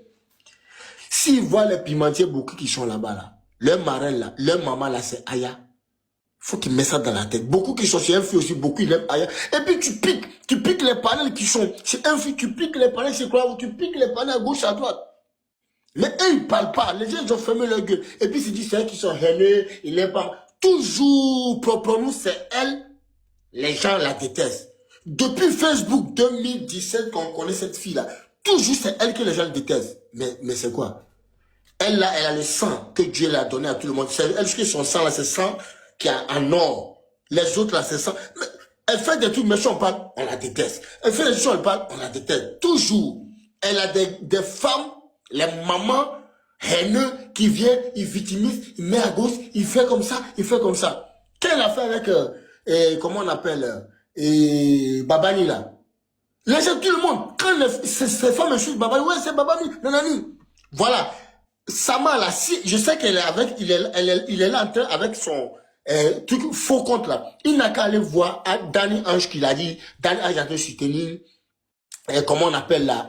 S'ils voient les pimentiers beaucoup qui sont là-bas, là, leur marraine là, leur maman là, c'est Aya. Faut qu'ils mettent ça dans la tête. Beaucoup qui sont chez un fils aussi, beaucoup ils aiment Aya. Et puis tu piques les panels qui sont chez un fils, tu piques les panels chez quoi, tu piques les panels à gauche, à droite. Mais eux, ils parlent pas. Les gens, ils ont fermé leur gueule. Et puis, ils disent, c'est eux qui sont haineux, ils n'aiment pas. Toujours, proprement, c'est elle. Les gens la détestent. Depuis Facebook 2017, qu'on connaît cette fille-là, toujours c'est elle que les gens détestent. Mais c'est quoi? Elle, là, elle a le sang que Dieu l'a donné à tout le monde. C'est elle qui son sang, là, c'est sang qui a en or. Les autres, là, c'est sang. Mais elle fait des trucs méchants, on parle, on la déteste. Elle fait des choses, elle parle, on la déteste. Toujours. Elle a des femmes, les mamans haineux qui viennent, ils victimisent, ils mettent à gauche, il fait comme ça, il fait comme ça. Quelle affaire avec, comment on appelle, Babani là? Les gens, tout le monde, quand ces femmes insultent Babani, ouais, c'est Babani, nanani. Voilà. Sama là, si, je sais qu'elle est avec, il est là en train avec son, truc faux compte là. Il n'a qu'à aller voir Dani Ange qui l'a dit, Dani Ange a été soutenir comment on appelle là,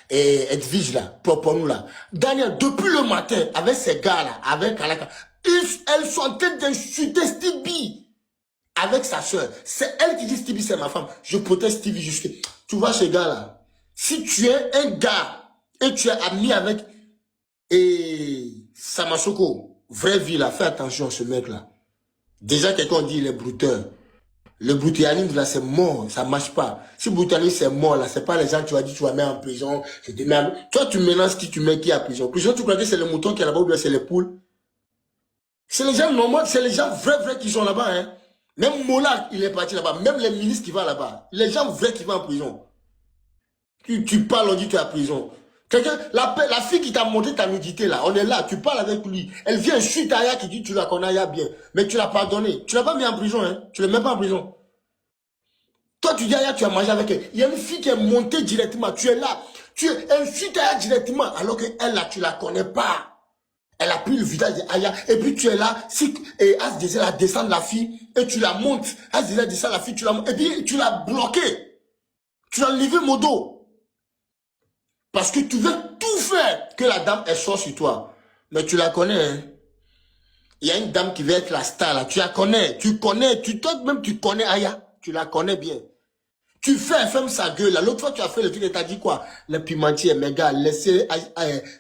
Edwige là, pour nous là. Daniel, depuis le matin, avec ces gars là, avec Alaka, elles sont en train d'insulter Stevie avec sa soeur. C'est elle qui dit Stevie, c'est ma femme. Je protège Stevie jusqu'à... Tu vois ces gars là, si tu es un gars et tu es ami avec Samasoko, vraie vie là, fais attention à ce mec là. Déjà quelqu'un dit il est brouteur. Le brutalisme là c'est mort, ça marche pas. Si le brutalisme c'est mort là, c'est pas les gens tu vas dire tu vas mettre en prison. Toi tu menaces qui tu mets qui en prison. Prison tu crois que c'est le mouton qui est là-bas ou bien c'est les poules? C'est les gens normaux, c'est les gens vrais qui sont là-bas. Hein. Même Mola il est parti là-bas, même les ministres qui vont là-bas. Les gens vrais qui vont en prison. Tu parles, on dit tu es en prison. La fille qui t'a montré ta nudité là, on est là, tu parles avec lui. Elle vient suite à Aya qui dit tu la connais Aya bien. Mais tu l'as pardonné. Tu l'as pas mis en prison, hein. Tu l'as même pas en prison. Toi tu dis Aya, tu as mangé avec elle. Il y a une fille qui est montée directement. Tu es là. Tu insultes Aya directement. Alors qu'elle là, tu la connais pas. Elle a pris le visage d'Aya. Et puis tu es là. Si As disait la descendre la fille. Et tu la montes. As disait descendre la fille, tu la montes. Et puis tu l'as bloqué. Tu l'as levé mon dos. Parce que tu veux tout faire que la dame elle soit sur toi. Mais tu la connais, hein. Il y a une dame qui veut être la star là. Tu la connais. Toi-même tu connais Aya. Tu la connais bien. Tu fais, ferme sa gueule là. L'autre fois tu as fait le truc et t'as dit quoi? Le pimentier, mes gars, laissez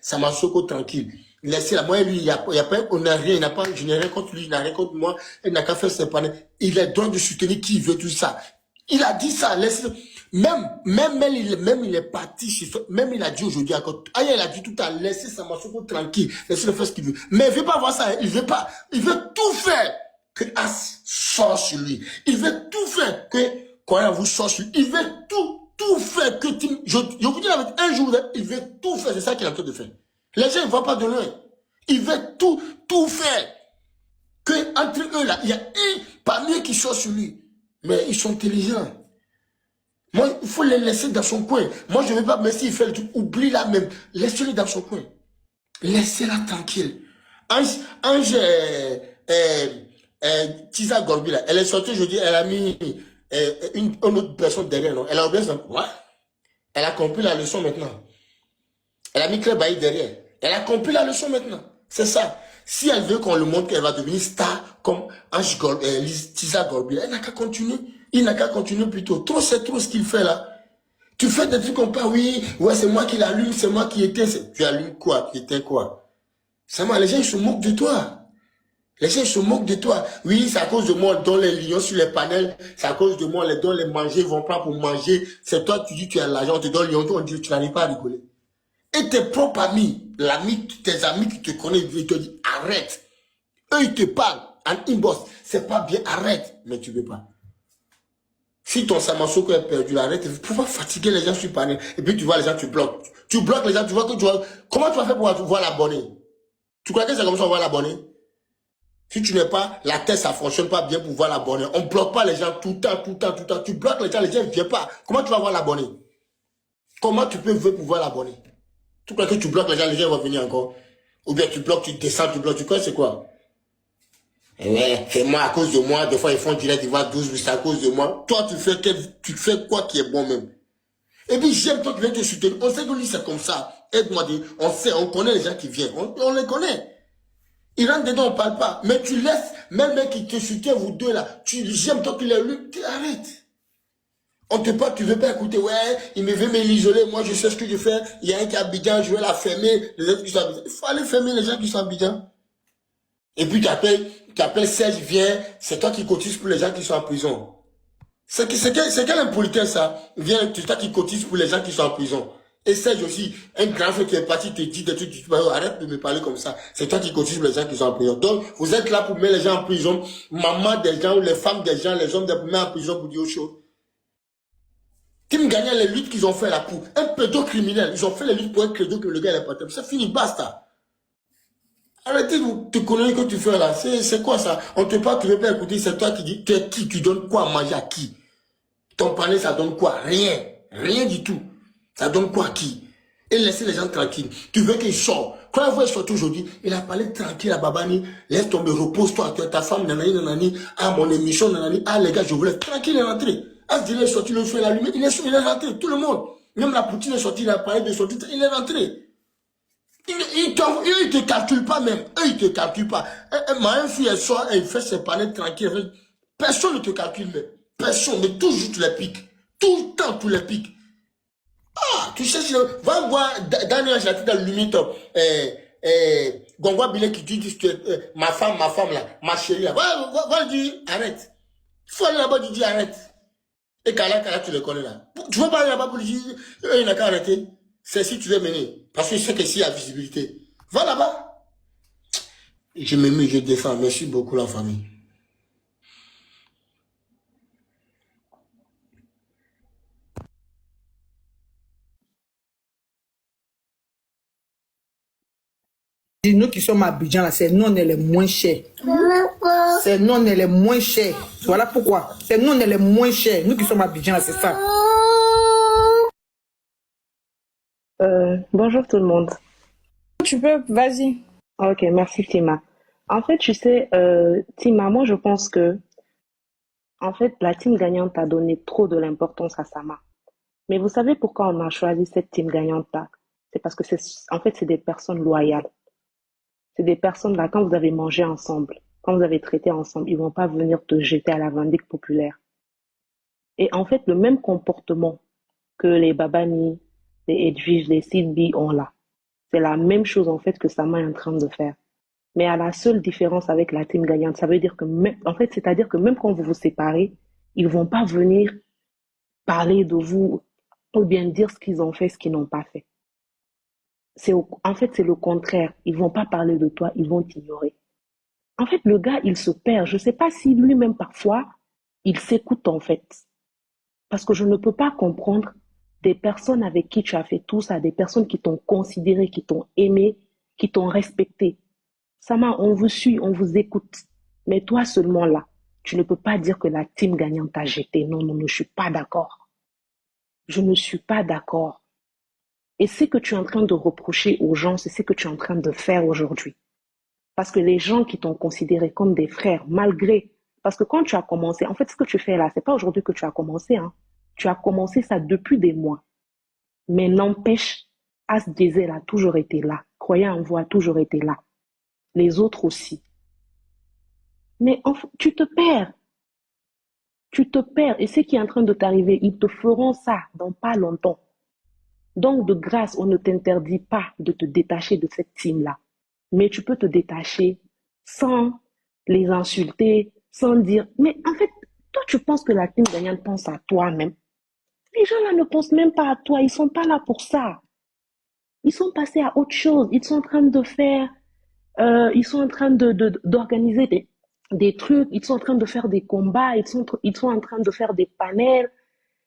Samasoko tranquille. Laissez-la. Moi, lui, il y a pas, on n'a rien, il n'a pas, je n'ai rien contre lui, il n'a rien contre moi. Il n'a qu'à faire ses panneaux. Il a le droit de soutenir qui veut tout ça. Il a dit ça, laissez-le. Même il est parti, même il a dit aujourd'hui encore, Aya il a dit tout à l'heure, laissez Samasoko tranquille, laissez-le faire ce qu'il veut. Mais il veut pas voir ça, il veut tout faire que As sort sur lui. Il veut tout faire que Koya vous sort sur lui. Il veut tout faire que je vous dis avec un jour, il veut tout faire, c'est ça qu'il est en train de faire. Les gens ne voient pas de loin. Il veut tout faire que entre eux là, il y a un parmi eux qui sort sur lui. Mais ils sont intelligents. Moi, il faut les laisser dans son coin. Moi, je ne veux pas, mais s'il fait le truc, oublie-la même. Laissez-le dans son coin. Laissez-la tranquille. Ange Tisa Gorbi, là, elle est sortie aujourd'hui, elle a mis une autre personne derrière. Non? Elle a oublié ça. Ouais. Elle a compris la leçon maintenant. Elle a mis Claire Bailly derrière. Elle a compris la leçon maintenant. C'est ça. Si elle veut qu'on le montre qu'elle va devenir star comme Ange Tisa Gorbi, elle n'a qu'à continuer. Il n'a qu'à continuer plutôt. Trop, c'est trop ce qu'il fait là. Tu fais des trucs comme pas, oui, ouais, c'est moi qui l'allume, c'est moi qui étais. Tu allumes quoi? Tu étais quoi? C'est moi, les gens ils se moquent de toi. Les gens ils se moquent de toi. Oui, c'est à cause de moi, on donne les lions sur les panels. C'est à cause de moi, on les donne les manger, ils vont prendre pour manger. C'est toi, tu dis tu as l'argent, on te donne les lions, on dit tu n'arrives pas à rigoler. Et tes propres amis, tes amis qui te connaissent, ils te disent arrête. Eux, ils te parlent en inbox. C'est pas bien, arrête. Mais tu veux pas. Si ton Samasoko est perdu, arrête. Pourquoi fatiguer les gens sur panel? Et puis tu vois les gens, tu bloques. Tu bloques les gens, tu vois que tu vois. Comment tu vas faire pour voir l'abonné? Tu crois que c'est comme ça on voit l'abonné? Si tu n'es pas, la tête ça fonctionne pas bien pour voir l'abonné. On bloque pas les gens tout le temps. Tu bloques les gens ne viennent pas. Comment tu vas voir l'abonné? Comment tu peux voir pour voir l'abonné? Tu crois que tu bloques les gens vont venir encore? Ou bien tu bloques, tu descends, tu bloques, tu crois c'est quoi? Ouais, c'est moi, à cause de moi, des fois ils font direct, ils voient 12, mais c'est à cause de moi. Toi, tu fais quoi qui est bon même? Et puis j'aime toi qui viens te soutenir. On sait que lui c'est comme ça. Aide-moi, on sait, on connaît les gens qui viennent. On les connaît. Ils rentrent dedans, on parle pas. Mais tu laisses, même mec qui te soutient, vous deux là, j'aime toi qui l'as lu, arrête. On te parle, tu veux pas écouter, ouais, il me veut m'isoler, moi je sais ce que je fais. Il y a un qui est à Abidjan, je vais la fermer, les autres qui sont à Abidjan. Il faut aller fermer les gens qui sont à Abidjan. Et puis tu appelles Serge, viens, c'est toi qui cotises pour les gens qui sont en prison. C'est quel impolitesse ça? Viens, c'est toi qui cotises pour les gens qui sont en prison. Et Serge aussi, un grand frère qui est parti te dit des trucs, tu dis, arrête de me parler comme ça. C'est toi qui cotises pour les gens qui sont en prison. Donc, vous êtes là pour mettre les gens en prison, maman des gens, ou les femmes des gens, les hommes des gens en prison pour dire autre chose. Tim Gagné, les luttes qu'ils ont fait là pour un pédocriminel, ils ont fait les luttes pour un credo que le gars est pas tel. C'est fini, basta. Arrêtez de te conneries que tu fais là. C'est quoi ça? On te parle, tu veux pas écouter, c'est toi qui dis, tu es qui? Tu donnes quoi à manger à qui? Ton panier, ça donne quoi? Rien. Rien du tout. Ça donne quoi à qui? Et laissez les gens tranquilles. Tu veux qu'ils sortent. Quand la voix est sortie aujourd'hui, il a parlé tranquille à Babani. Laisse tomber, repose-toi, tu as ta femme, nanani, nanani. Ah, mon émission, nanani. Ah, les gars, je voulais tranquille rentrer. Asdil est sorti, le feu est allumé, il est rentré, tout le monde. Même la Poutine est sortie, il a parlé de sortie, il est rentré. Ils ne te calculent pas même. Eux, ils ne te calculent pas. Ma fille, elle sort, elle fait ses panneaux tranquilles. Personne ne te calcule même. Personne, mais toujours tu les piques. Tout le temps, tu les piques. Ah, tu sais, va voir Daniel Jati dans le limite. Gongwa Bile qui dit ma femme là, ma chérie là. Va dire, arrête. Il faut aller là-bas, tu dis arrête. Et Kala, tu le connais là. Tu veux pas aller là-bas pour lui dire, il n'a qu'à arrêter. C'est si tu veux mener. Parce que je sais que s'il y a visibilité. Va là-bas. Je m'aime, je défends. Merci beaucoup la famille. Nous qui sommes à Abidjan, là, c'est nous, on est les moins chers. C'est nous, on est les moins chers. Voilà pourquoi. C'est nous, on est les moins chers. Nous qui sommes à Abidjan, là, c'est ça. Bonjour tout le monde. Tu peux, vas-y. Ok, merci Tima. En fait, tu sais, Tima, moi je pense que en fait, la team gagnante a donné trop de l'importance à Sama. Mais vous savez pourquoi on a choisi cette team gagnante-là? C'est parce que en fait, c'est des personnes loyales. C'est des personnes là, quand vous avez mangé ensemble, quand vous avez traité ensemble, ils vont pas venir te jeter à la vindicte populaire. Et en fait, le même comportement que les Babani, les Edwige, les Sylvie ont là, c'est la même chose en fait que Sama est en train de faire. Mais à la seule différence avec la team gagnante, ça veut dire que même, en fait, c'est-à-dire que même quand vous vous séparez, ils vont pas venir parler de vous ou bien dire ce qu'ils ont fait, ce qu'ils n'ont pas fait. En fait, c'est le contraire. Ils vont pas parler de toi, ils vont t'ignorer. En fait, le gars, il se perd. Je sais pas si lui-même, parfois, il s'écoute, en fait. Parce que je ne peux pas comprendre des personnes avec qui tu as fait tout ça, des personnes qui t'ont considéré, qui t'ont aimé, qui t'ont respecté. Sama, on vous suit, on vous écoute. Mais toi seulement là, tu ne peux pas dire que la team gagnante t'a jeté. Non, non, non, je suis pas d'accord. Je ne suis pas d'accord. Et ce que tu es en train de reprocher aux gens, c'est ce que tu es en train de faire aujourd'hui. Parce que les gens qui t'ont considéré comme des frères, malgré... Parce que quand tu as commencé, en fait, ce que tu fais là, c'est pas aujourd'hui que tu as commencé. Hein. Tu as commencé ça depuis des mois. Mais n'empêche, As Diesel a toujours été là. Croyant en vous a toujours été là. Les autres aussi. Mais tu te perds. Tu te perds. Et ce qui est en train de t'arriver, ils te feront ça dans pas longtemps. Donc, de grâce, on ne t'interdit pas de te détacher de cette team-là. Mais tu peux te détacher sans les insulter, sans dire... Mais en fait, toi, tu penses que la team gagnante pense à toi-même. Les gens là ne pensent même pas à toi. Ils sont pas là pour ça. Ils sont passés à autre chose. Ils sont en train de faire... ils sont en train d'organiser des trucs. Ils sont en train de faire des combats. Ils sont en train de faire des panels.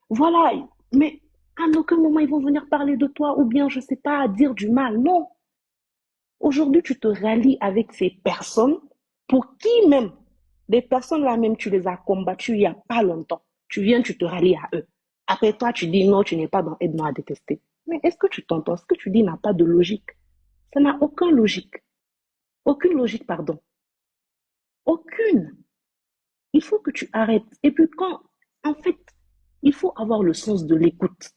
Voilà. Mais à aucun moment, ils vont venir parler de toi ou bien, je sais pas, dire du mal. Non. Aujourd'hui, tu te rallies avec ces personnes pour qui même, des personnes là même, tu les as combattues il n'y a pas longtemps. Tu viens, tu te rallies à eux. Après toi, tu dis non, tu n'es pas dans aide-moi à détester. Mais est-ce que tu t'entends? Ce que tu dis n'a pas de logique. Ça n'a aucune logique. Aucune logique, pardon. Aucune. Il faut que tu arrêtes. Et puis en fait, il faut avoir le sens de l'écoute.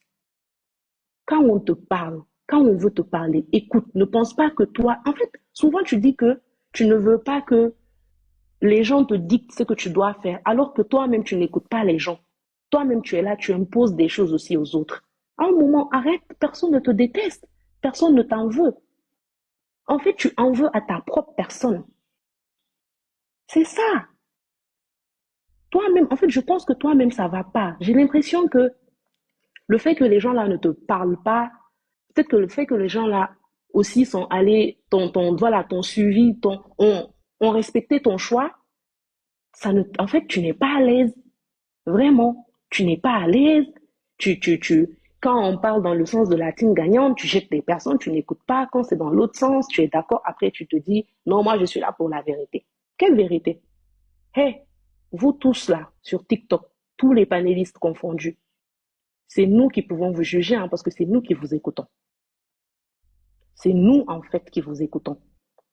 Quand on te parle, quand on veut te parler, écoute, ne pense pas que toi... En fait, souvent tu dis que tu ne veux pas que les gens te dictent ce que tu dois faire, alors que toi-même, tu n'écoutes pas les gens. Toi-même, tu es là, tu imposes des choses aussi aux autres. À un moment, arrête, personne ne te déteste, personne ne t'en veut. En fait, tu en veux à ta propre personne. C'est ça. Toi-même, en fait, je pense que toi-même, ça va pas. J'ai l'impression que le fait que les gens là ne te parlent pas, peut-être que le fait que les gens là aussi sont allés, ton suivi, ont respecté ton choix, en fait, tu n'es pas à l'aise. Vraiment, tu n'es pas à l'aise. Quand on parle dans le sens de la team gagnante, tu jettes des personnes, tu n'écoutes pas. Quand c'est dans l'autre sens, tu es d'accord. Après, tu te dis, non, moi, je suis là pour la vérité. Quelle vérité? Hey, vous tous là, sur TikTok, tous les panélistes confondus, c'est nous qui pouvons vous juger, hein, parce que c'est nous qui vous écoutons. C'est nous, en fait, qui vous écoutons.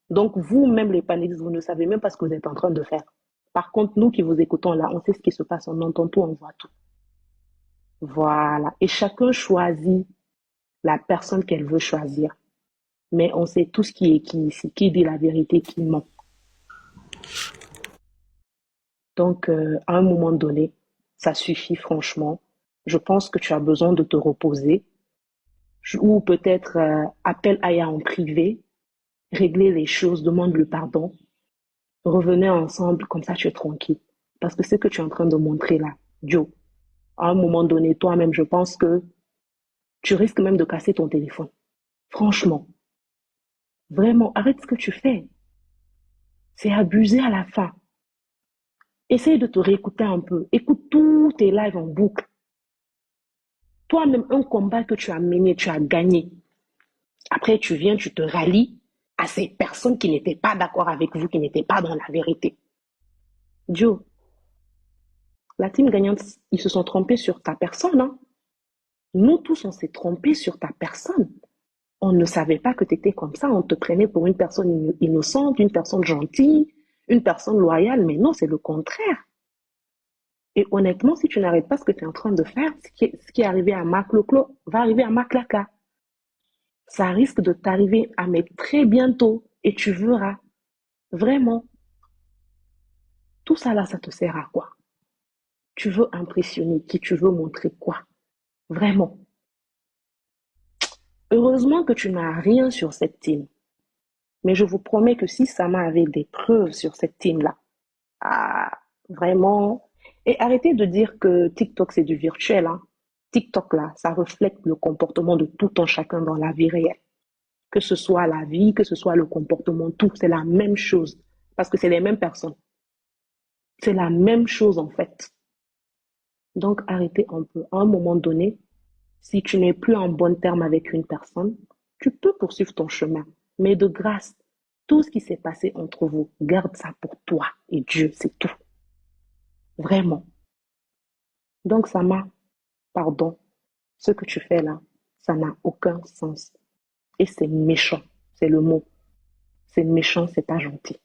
Donc, vous-même, les panélistes, vous ne savez même pas ce que vous êtes en train de faire. Par contre, nous qui vous écoutons là, on sait ce qui se passe, on entend tout, on voit tout. Voilà. Et chacun choisit la personne qu'elle veut choisir. Mais on sait tous qui est qui ici, qui dit la vérité, qui ment. Donc, à un moment donné, ça suffit franchement. Je pense que tu as besoin de te reposer. Ou peut-être appelle Aya en privé, régler les choses, demande-lui pardon. Revenez ensemble, comme ça tu es tranquille. Parce que ce que tu es en train de montrer là, Joe, à un moment donné, toi-même, je pense que tu risques même de casser ton téléphone. Franchement, vraiment, arrête ce que tu fais. C'est abusé à la fin. Essaye de te réécouter un peu. Écoute tous tes lives en boucle. Toi-même, un combat que tu as mené, tu as gagné. Après, tu viens, tu te rallies à ces personnes qui n'étaient pas d'accord avec vous, qui n'étaient pas dans la vérité. Joe, la team gagnante, ils se sont trompés sur ta personne. Hein? Nous tous, on s'est trompés sur ta personne. On ne savait pas que tu étais comme ça. On te prenait pour une personne innocente, une personne gentille, une personne loyale. Mais non, c'est le contraire. Et honnêtement, si tu n'arrêtes pas ce que tu es en train de faire, ce qui est arrivé à Marc Leclos va arriver à Marc Laka. Ça risque de t'arriver à mettre très bientôt et tu verras. Vraiment. Tout ça là, ça te sert à quoi? Tu veux impressionner qui? Tu veux montrer quoi? Vraiment. Heureusement que tu n'as rien sur cette team. Mais je vous promets que si Sama avait des preuves sur cette team-là, vraiment. Et arrêtez de dire que TikTok, c'est du virtuel. Hein. TikTok, là, ça reflète le comportement de tout un chacun dans la vie réelle. Que ce soit la vie, que ce soit le comportement, tout, c'est la même chose. Parce que c'est les mêmes personnes. C'est la même chose, en fait. Donc, arrêtez un peu. À un moment donné, si tu n'es plus en bon terme avec une personne, tu peux poursuivre ton chemin. Mais de grâce, tout ce qui s'est passé entre vous, garde ça pour toi et Dieu, c'est tout. Vraiment. Donc, Sama, pardon, ce que tu fais là, ça n'a aucun sens. Et c'est méchant, c'est le mot. C'est méchant, c'est pas gentil.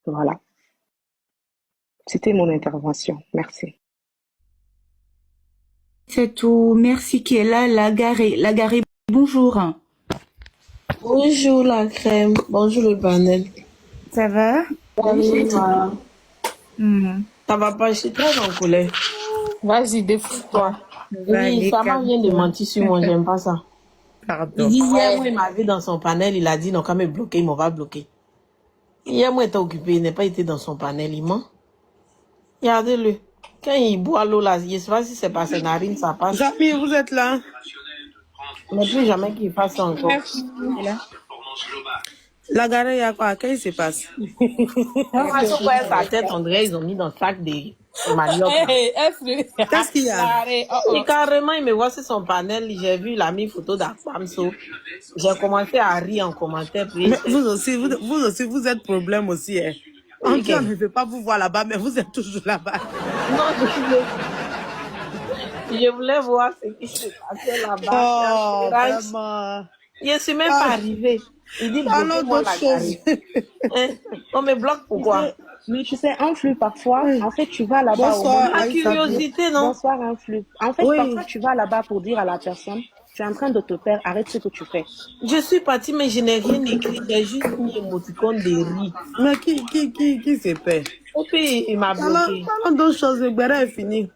Voilà. C'était mon intervention. Merci. C'est tout. Merci Kiela Lagaré. Lagaré, bonjour. Bonjour la crème, bonjour le panel. Ça va? Oui, ça Mhm. va pas, je suis très en colère. Vas-y, défoule-toi. Oui, Sama vient de mentir sur moi, j'aime pas ça. Il Pardon. dit hier, moi, il m'a vu dans son panel, il a dit non, quand me bloquer, il m'en va bloquer. Hier, moi, il était occupé, il n'a pas été dans son panel, il ment. Regardez-le. Quand il boit l'eau là, je ne sais pas si c'est par ses narines, ça passe. Jamy, vous êtes là? Mais plus jamais qu'il fasse ça encore. La gare, il y a quoi? Qu'est-ce qui se passe? Parce que ouais, sa tête, on dirait ils ont mis dans le sac de manioc. là. Qu'est-ce qu'il y a? Et carrément, il me voit sur son panel, j'ai vu, il a mis photo d'Akwamso. J'ai commencé à rire en commentaire. Puis Mais vous aussi, vous êtes problème aussi. Hein. On dit on ne veut pas vous voir là-bas, mais vous êtes toujours là-bas. Non, je voulais voir ce qui se passait là-bas. Oh, vraiment. Je ne suis même pas arrivée. Il dit bloquez-moi la choses. Hein? On me bloque pourquoi? Mais tu sais, un flux parfois, en fait, tu vas là-bas. Bonsoir, la curiosité, non? Bonsoir, un flux. En fait, parfois, tu vas là-bas pour dire à la personne, tu es en train de te perdre, arrête ce que tu fais. Je suis partie, mais je n'ai rien écrit. J'ai juste mis émoticône de riz. Mais qui s'est fait? Et puis, il m'a bloqué. Parlons d'autres choses, le béret est fini.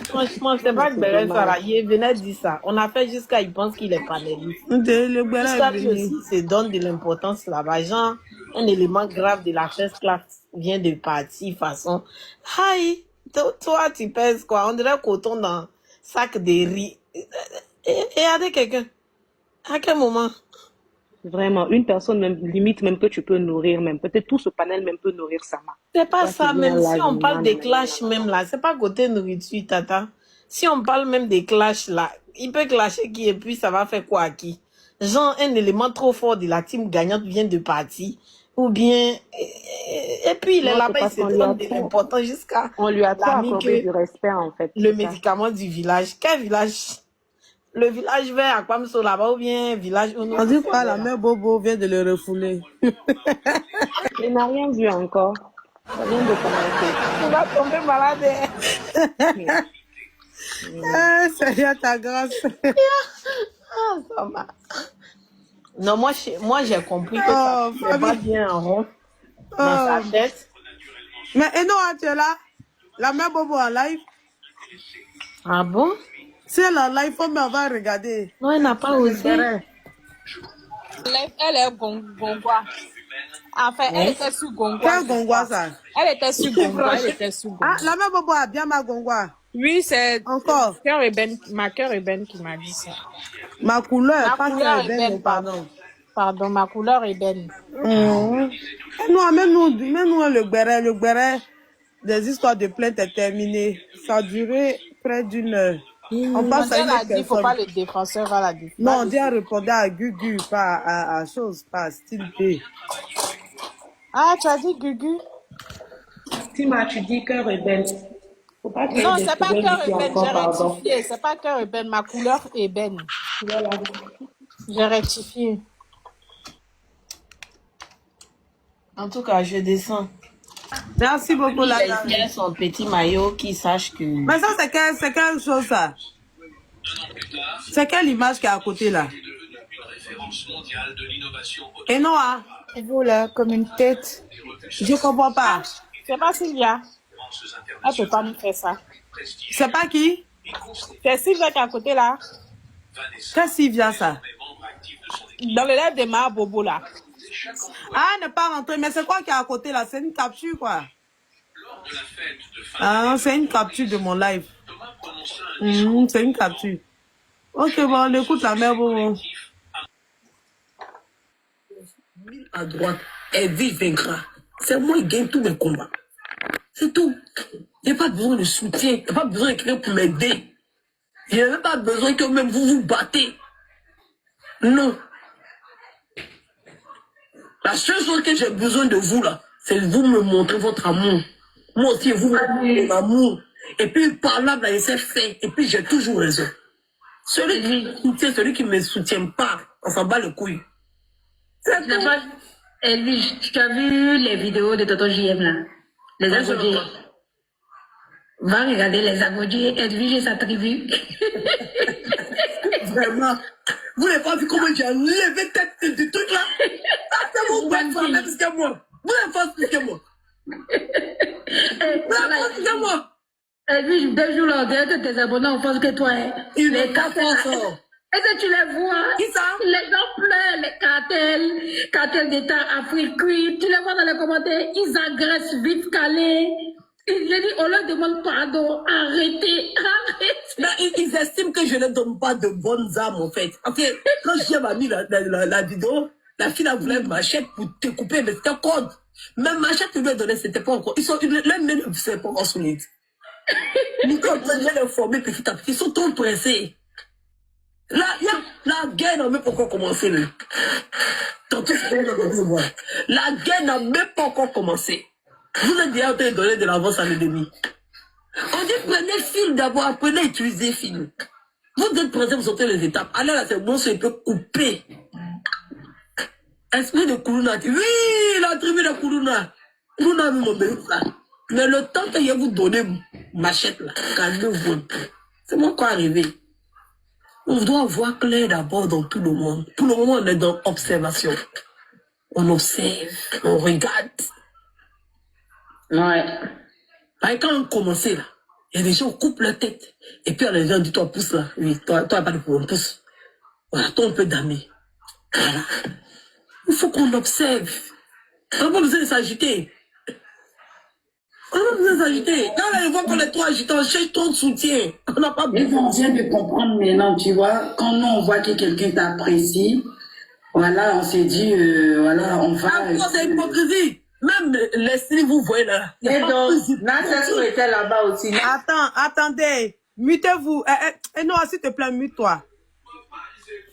Franchement, c'est pas que Bérel Sarah, il venait dire ça. On a fait jusqu'à, il pense qu'il est panéliste. Le béret Jusqu'à est lui aussi, fini. se donne de l'importance là-bas. Genre, un élément grave de la first class vient de partir façon. Hi, toi, tu pèses quoi? On dirait coton dans sac de riz. Et regardez quelqu'un. À quel moment? Vraiment, une personne même, limite même que tu peux nourrir même. Peut-être tout ce panel même peut nourrir Sama. C'est pas Toi, ça, tu viens même là, si on parle non, des non, clashs même là, c'est pas côté nourriture, tata. Si on parle même des clashs là, il peut clasher qui et puis ça va faire quoi à qui? Genre, un élément trop fort de la team gagnante vient de partir. Ou bien, et puis il est Non, c'est là-bas, il parce se qu'on lui donne a de trop, l'importance jusqu'à on lui a trop l'ami accordé que du respect en fait. le C'est ça. médicament du village. Quel village? Le village vert à Kwamso là-bas ou bien village où nous On dit quoi, sommes la là? mère Bobo vient de le refouler. Il n'a rien vu encore. Ça vient de commencer. Tu vas tomber malade. Ah, Seigneur, ta grâce. Ah, ça va. Non, moi j'ai compris que ça Oh, ne fait pas famille. bien en rond dans sa Oh. tête. Mais Enoa, tu es là? La mère Bobo en live? Ah bon? Si elle est en live, faut on va regarder. Non, elle n'a pas Le osé. béret. Elle est Gongwa. Enfin, elle était sur Gongwa. Quel je Gongwa crois. ça? Elle était sur Gongwa. Elle était sur Ah, Gongwa. la mère Bobo a bien ma Gongwa. Oui, c'est Encore. ma cœur ébène qui m'a dit ça. Ma couleur, Ma pas couleur qu'elle est belle, ébène, pardon. pardon, ma couleur ébène. Non, même nous, le béret, des histoires de plainte est terminé. Ça a duré près d'une heure. On passe à Elle une a autre dit, il ne faut pas personne. le défenseur va la défendre. Non, on dit à répondre à Gugu, pas à chose, pas à style B. Ah, tu as dit Gugu? Tima, tu dis cœur ébène. Faut pas créer Non, des c'est pas problèmes cœur ici ébène, encore, j'ai pardon. rectifié. C'est pas cœur ébène, ma couleur ébène. Voilà. J'ai rectifié. En tout cas, je descends. Merci beaucoup, Lui, la il dame. a son petit maillot qui sache que... Mais ça, c'est quelle chose, ça? C'est quelle image qui est à côté, là? Et non, hein? Vous là, comme une tête. Je comprends pas. C'est pas Sylvia. Elle peut pas nous faire ça. C'est pas qui? C'est Sylvia qui est à côté là. Qu'est-ce qui vient, ça? Dans les lettres de ma Bobo là. Ah, elle n'est pas rentrée. Mais c'est quoi qui est à côté, là? C'est une capture, quoi? Ah, c'est une capture de mon live. C'est une capture. Ok, bon, on écoute la mère, bon. À droite, elle vaincra. C'est moi qui gagne tous mes combats. C'est tout. Il n'y a pas besoin de soutien. Il n'y a pas besoin de quelqu'un pour m'aider. Il n'y a même pas besoin que même vous vous battez. Non. La seule chose que j'ai besoin de vous, là, c'est de vous me montrer votre amour. Moi aussi, vous me montrez mon amour. Et puis, parlable, il s'est fait. Et puis, j'ai toujours raison. Celui qui me soutient, celui qui ne me soutient pas, on s'en bat le couille. C'est tout. Elvige, tu as vu les vidéos de Toto JM là? Les abonnés. Va regarder les abonnés, Elvige et sa tribu. Vraiment. Vous n'avez pas vu comment j'ai levé tête du truc là? Ah, c'est mon bête, vous avez plus que moi. Vous n'avez pas plus que moi. Vous n'avez pas plus que moi. Elvige, 2 jours là, derrière tes abonnés en face que toi. Il Les est pas cartels. fort. Est-ce que tu les vois? Qui ça? Les gens pleurent, les cartels d'État Afrique. Tu les vois dans les commentaires, ils agressent vite calé. Je dis, on leur demande pardon, arrêtez. Mais ils estiment que je ne donne pas de bonnes âmes en fait. En fait, quand j'ai mis la vidéo, la fille a voulu une machette pour te couper, mais c'était code. Même machette que lui a donné, c'était pas encore. L'un même ne s'est pas encore solide. Nous, quand on vient de former petit à petit, ils sont trop pressés. Là, la guerre n'a même pas encore commencé. Là. La guerre n'a même pas encore commencé. Vous êtes déjà en train de donner de l'avance à l'ennemi. On dit prenez film d'abord, apprenez à utiliser film. Vous êtes pressés, vous sautez les étapes. Allez là, c'est bon, c'est un peu coupé. Esprit de Koulouna. Oui, la tribu de Koulouna. Koulouna nous m'obéit ça. Mais le temps que je vous donner machette là, calmez-vous. C'est moi qui arrivé. On doit voir clair d'abord dans tout le monde. Pour le moment, on est dans observation. On observe, on regarde. Ouais. Quand on commence là, il y a des gens qui coupent la tête. Et puis, les gens disent, toi, pousse là. Oui, toi, pas de problème, pousse. Voilà, toi, on peut damer. Voilà. Il faut qu'on observe. On n'a pas besoin de s'agiter. On n'a pas besoin de s'agiter. Quand on voit qu'on est trop agité, on cherche trop de soutien. On n'a pas besoin. On vient de comprendre maintenant, tu vois, quand nous, on voit que quelqu'un t'apprécie, voilà, on s'est dit, voilà, on va... C'est hypocrisie. Même l'esprit, vous voyez là. Et donc, Nassau était là-bas aussi. Attendez. Mutez-vous. Non, s'il te plaît, mute-toi.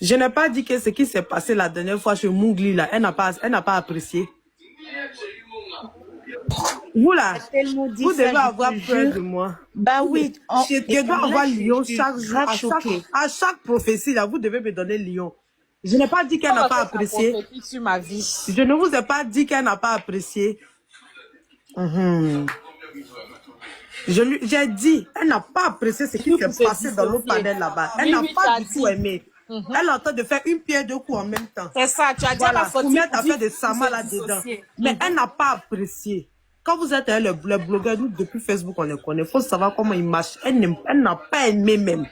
Je n'ai pas dit que ce qui s'est passé la dernière fois chez Mougli, là, elle n'a pas apprécié. Vous là, vous devez avoir peur de moi. Bah oui. Je dois avoir lion chaque jour. À chaque prophétie, là, vous devez me donner lion. Je n'ai pas dit qu'elle n'a pas apprécié. Sur ma vie. Je ne vous ai pas dit qu'elle n'a pas apprécié. J'ai dit, elle n'a pas apprécié ce qui s'est passé dans l'autre panel là-bas. Elle n'a pas du tout aimé. Elle est en train de faire une pierre deux coups en même temps. C'est ça, tu as déjà Voilà, la faute. pour mettre affaire de Sama là-dedans. Mais elle n'a pas apprécié. Quand vous êtes les blogueurs, nous, depuis Facebook, on les connaît. Il faut savoir comment ils marchent. Elle n'a pas aimé même.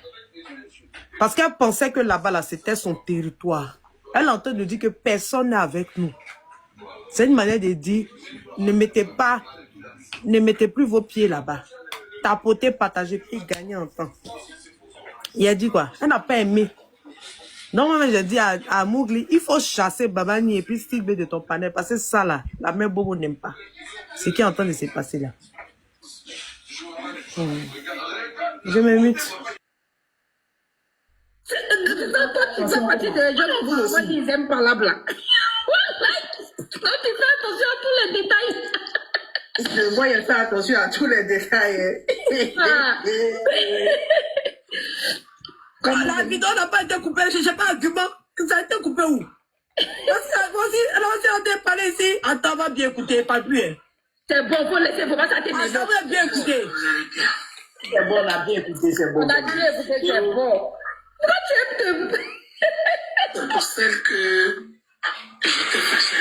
Parce qu'elle pensait que là-bas, là, c'était son territoire. Elle est en train de dire que personne n'est avec nous. C'est une manière de dire, ne mettez plus vos pieds là-bas. Tapoter, partager, puis gagner en temps. Il a dit quoi? Elle n'a pas aimé. Normalement, j'ai dit à Mougli, il faut chasser Babani et puis Steve de ton panel. Parce que ça là, la mère Bobo n'aime pas. Ce qui est en train de se passer là. Je me mute. Tu fais partie des gens qui n'aiment pas la blague. Tu fais attention à tous les détails. Je vois, il fait attention à tous les détails. Quand la vidéo n'a pas été coupée, je ne sais pas argument. Ça a été coupé où? Elle a parlé ici. Attends, va bien écouter, pas plus. C'est bon, faut laisser, faut pas s'atténuer. Ça va bien écouter. C'est bon, on a bien écouté, c'est bon. On a bien écouté, c'est bon. Pourquoi tu aimes te... C'est pour celle que j'étais fâchée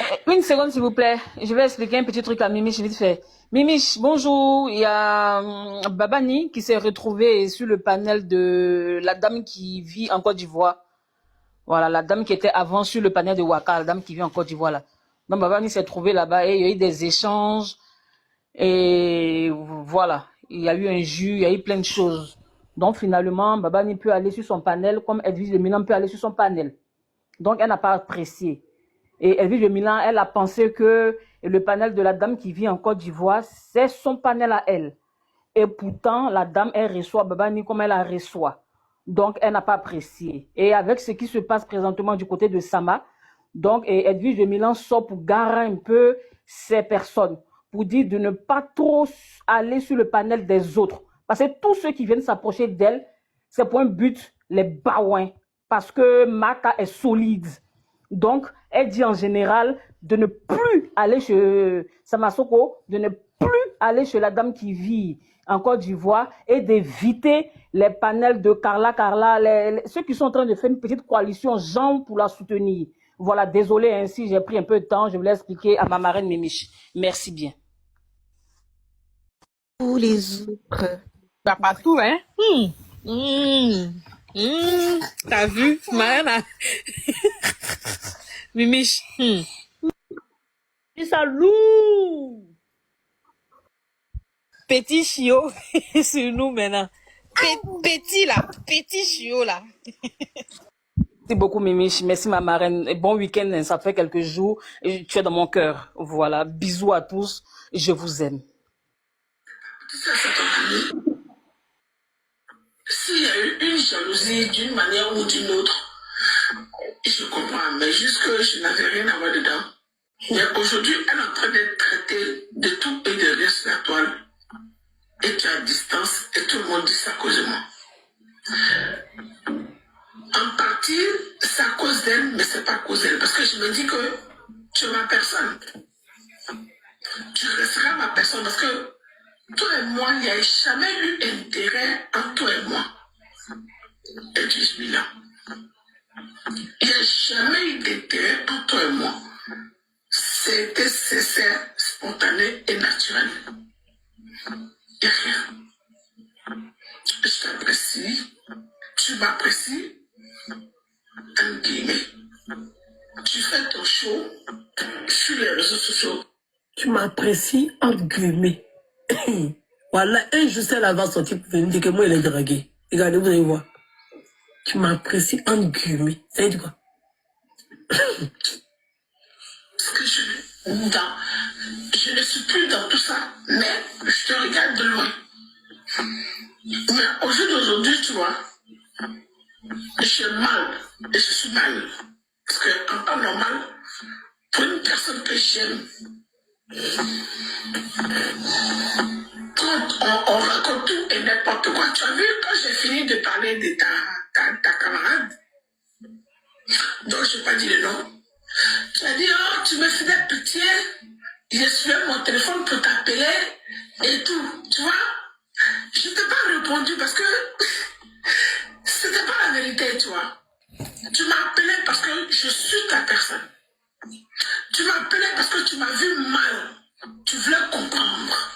avec. Une seconde, s'il vous plaît. Je vais expliquer un petit truc à Mimiche vite fait. Mimiche, bonjour. Il y a Babani qui s'est retrouvé sur le panel de la dame qui vit en Côte d'Ivoire. Voilà, la dame qui était avant sur le panel de Ouaka, la dame qui vit en Côte d'Ivoire là. Donc Babani s'est trouvé là-bas et il y a eu des échanges. Et voilà, il y a eu un jus, il y a eu plein de choses. Donc finalement, Babani peut aller sur son panel comme Edwige de Milan peut aller sur son panel. Donc elle n'a pas apprécié. Et Edwige de Milan, elle a pensé que le panel de la dame qui vit en Côte d'Ivoire, c'est son panel à elle. Et pourtant, la dame, elle reçoit Babani comme elle la reçoit. Donc, elle n'a pas apprécié. Et avec ce qui se passe présentement du côté de Sama, donc Edwige de Milan sort pour garer un peu ces personnes, pour dire de ne pas trop aller sur le panel des autres. Parce que tous ceux qui viennent s'approcher d'elle, c'est pour un but, les baouins. Parce que Maka est solide. Donc, elle dit en général de ne plus aller chez Samasoko, de ne plus aller chez la dame qui vit en Côte d'Ivoire et d'éviter les panels de Carla, ceux qui sont en train de faire une petite coalition genre pour la soutenir. Voilà, désolé, ainsi j'ai pris un peu de temps, je voulais expliquer à ma marraine Mimiche. Merci bien. Pour les autres. Bah, pas tout, hein? T'as vu, Marraine? Mimiche. Ça lourd. Petit chiot sur nous maintenant. Petit là, petit chiot là. Merci beaucoup, Mimiche. Merci, ma marraine. Et bon week-end, ça fait quelques jours. Et tu es dans mon cœur. Voilà. Bisous à tous. Je vous aime. S'il y a eu une jalousie d'une manière ou d'une autre, je comprends, mais juste que je n'avais rien à voir dedans. Mais aujourd'hui, elle est en train d'être traitée de tout et de rien sur la toile. Et tu es à distance et tout le monde dit ça à cause de moi. En partie, c'est à cause d'elle, mais c'est pas à cause d'elle. Parce que je me dis que tu es ma personne. Tu resteras ma personne parce que toi et moi, il n'y a jamais eu intérêt entre toi et moi. Et tu es là. Il n'y a jamais eu d'intérêt entre toi et moi. C'était sincère, spontané et naturel. Il n'y a rien. Je t'apprécie. Tu m'apprécies. En guillemets. Tu fais ton show sur les réseaux sociaux. Tu m'apprécies en guillemets. Voilà, un jour, elle va sortir pour venir dire que moi, il est dragué. Regardez, vous allez voir. Tu m'apprécies en guillemets. Ça veut dire quoi? Parce que je ne suis plus dans tout ça, mais je te regarde de loin. Mais au jour d'aujourd'hui, tu vois, je suis mal et je suis mal. Parce qu'en temps normal, pour une personne que j'aime, quand on raconte tout et n'importe quoi, tu as vu quand j'ai fini de parler de ta camarade, donc je n'ai pas dit le nom, tu as dit, oh, tu me faisais pitié, j'ai suivi mon téléphone pour t'appeler, et tout, tu vois. Je t'ai pas répondu parce que c'était pas la vérité, tu vois. Tu m'as appelé parce que je suis ta personne. Tu m'as appelé parce que tu m'as vu mal. Tu voulais comprendre.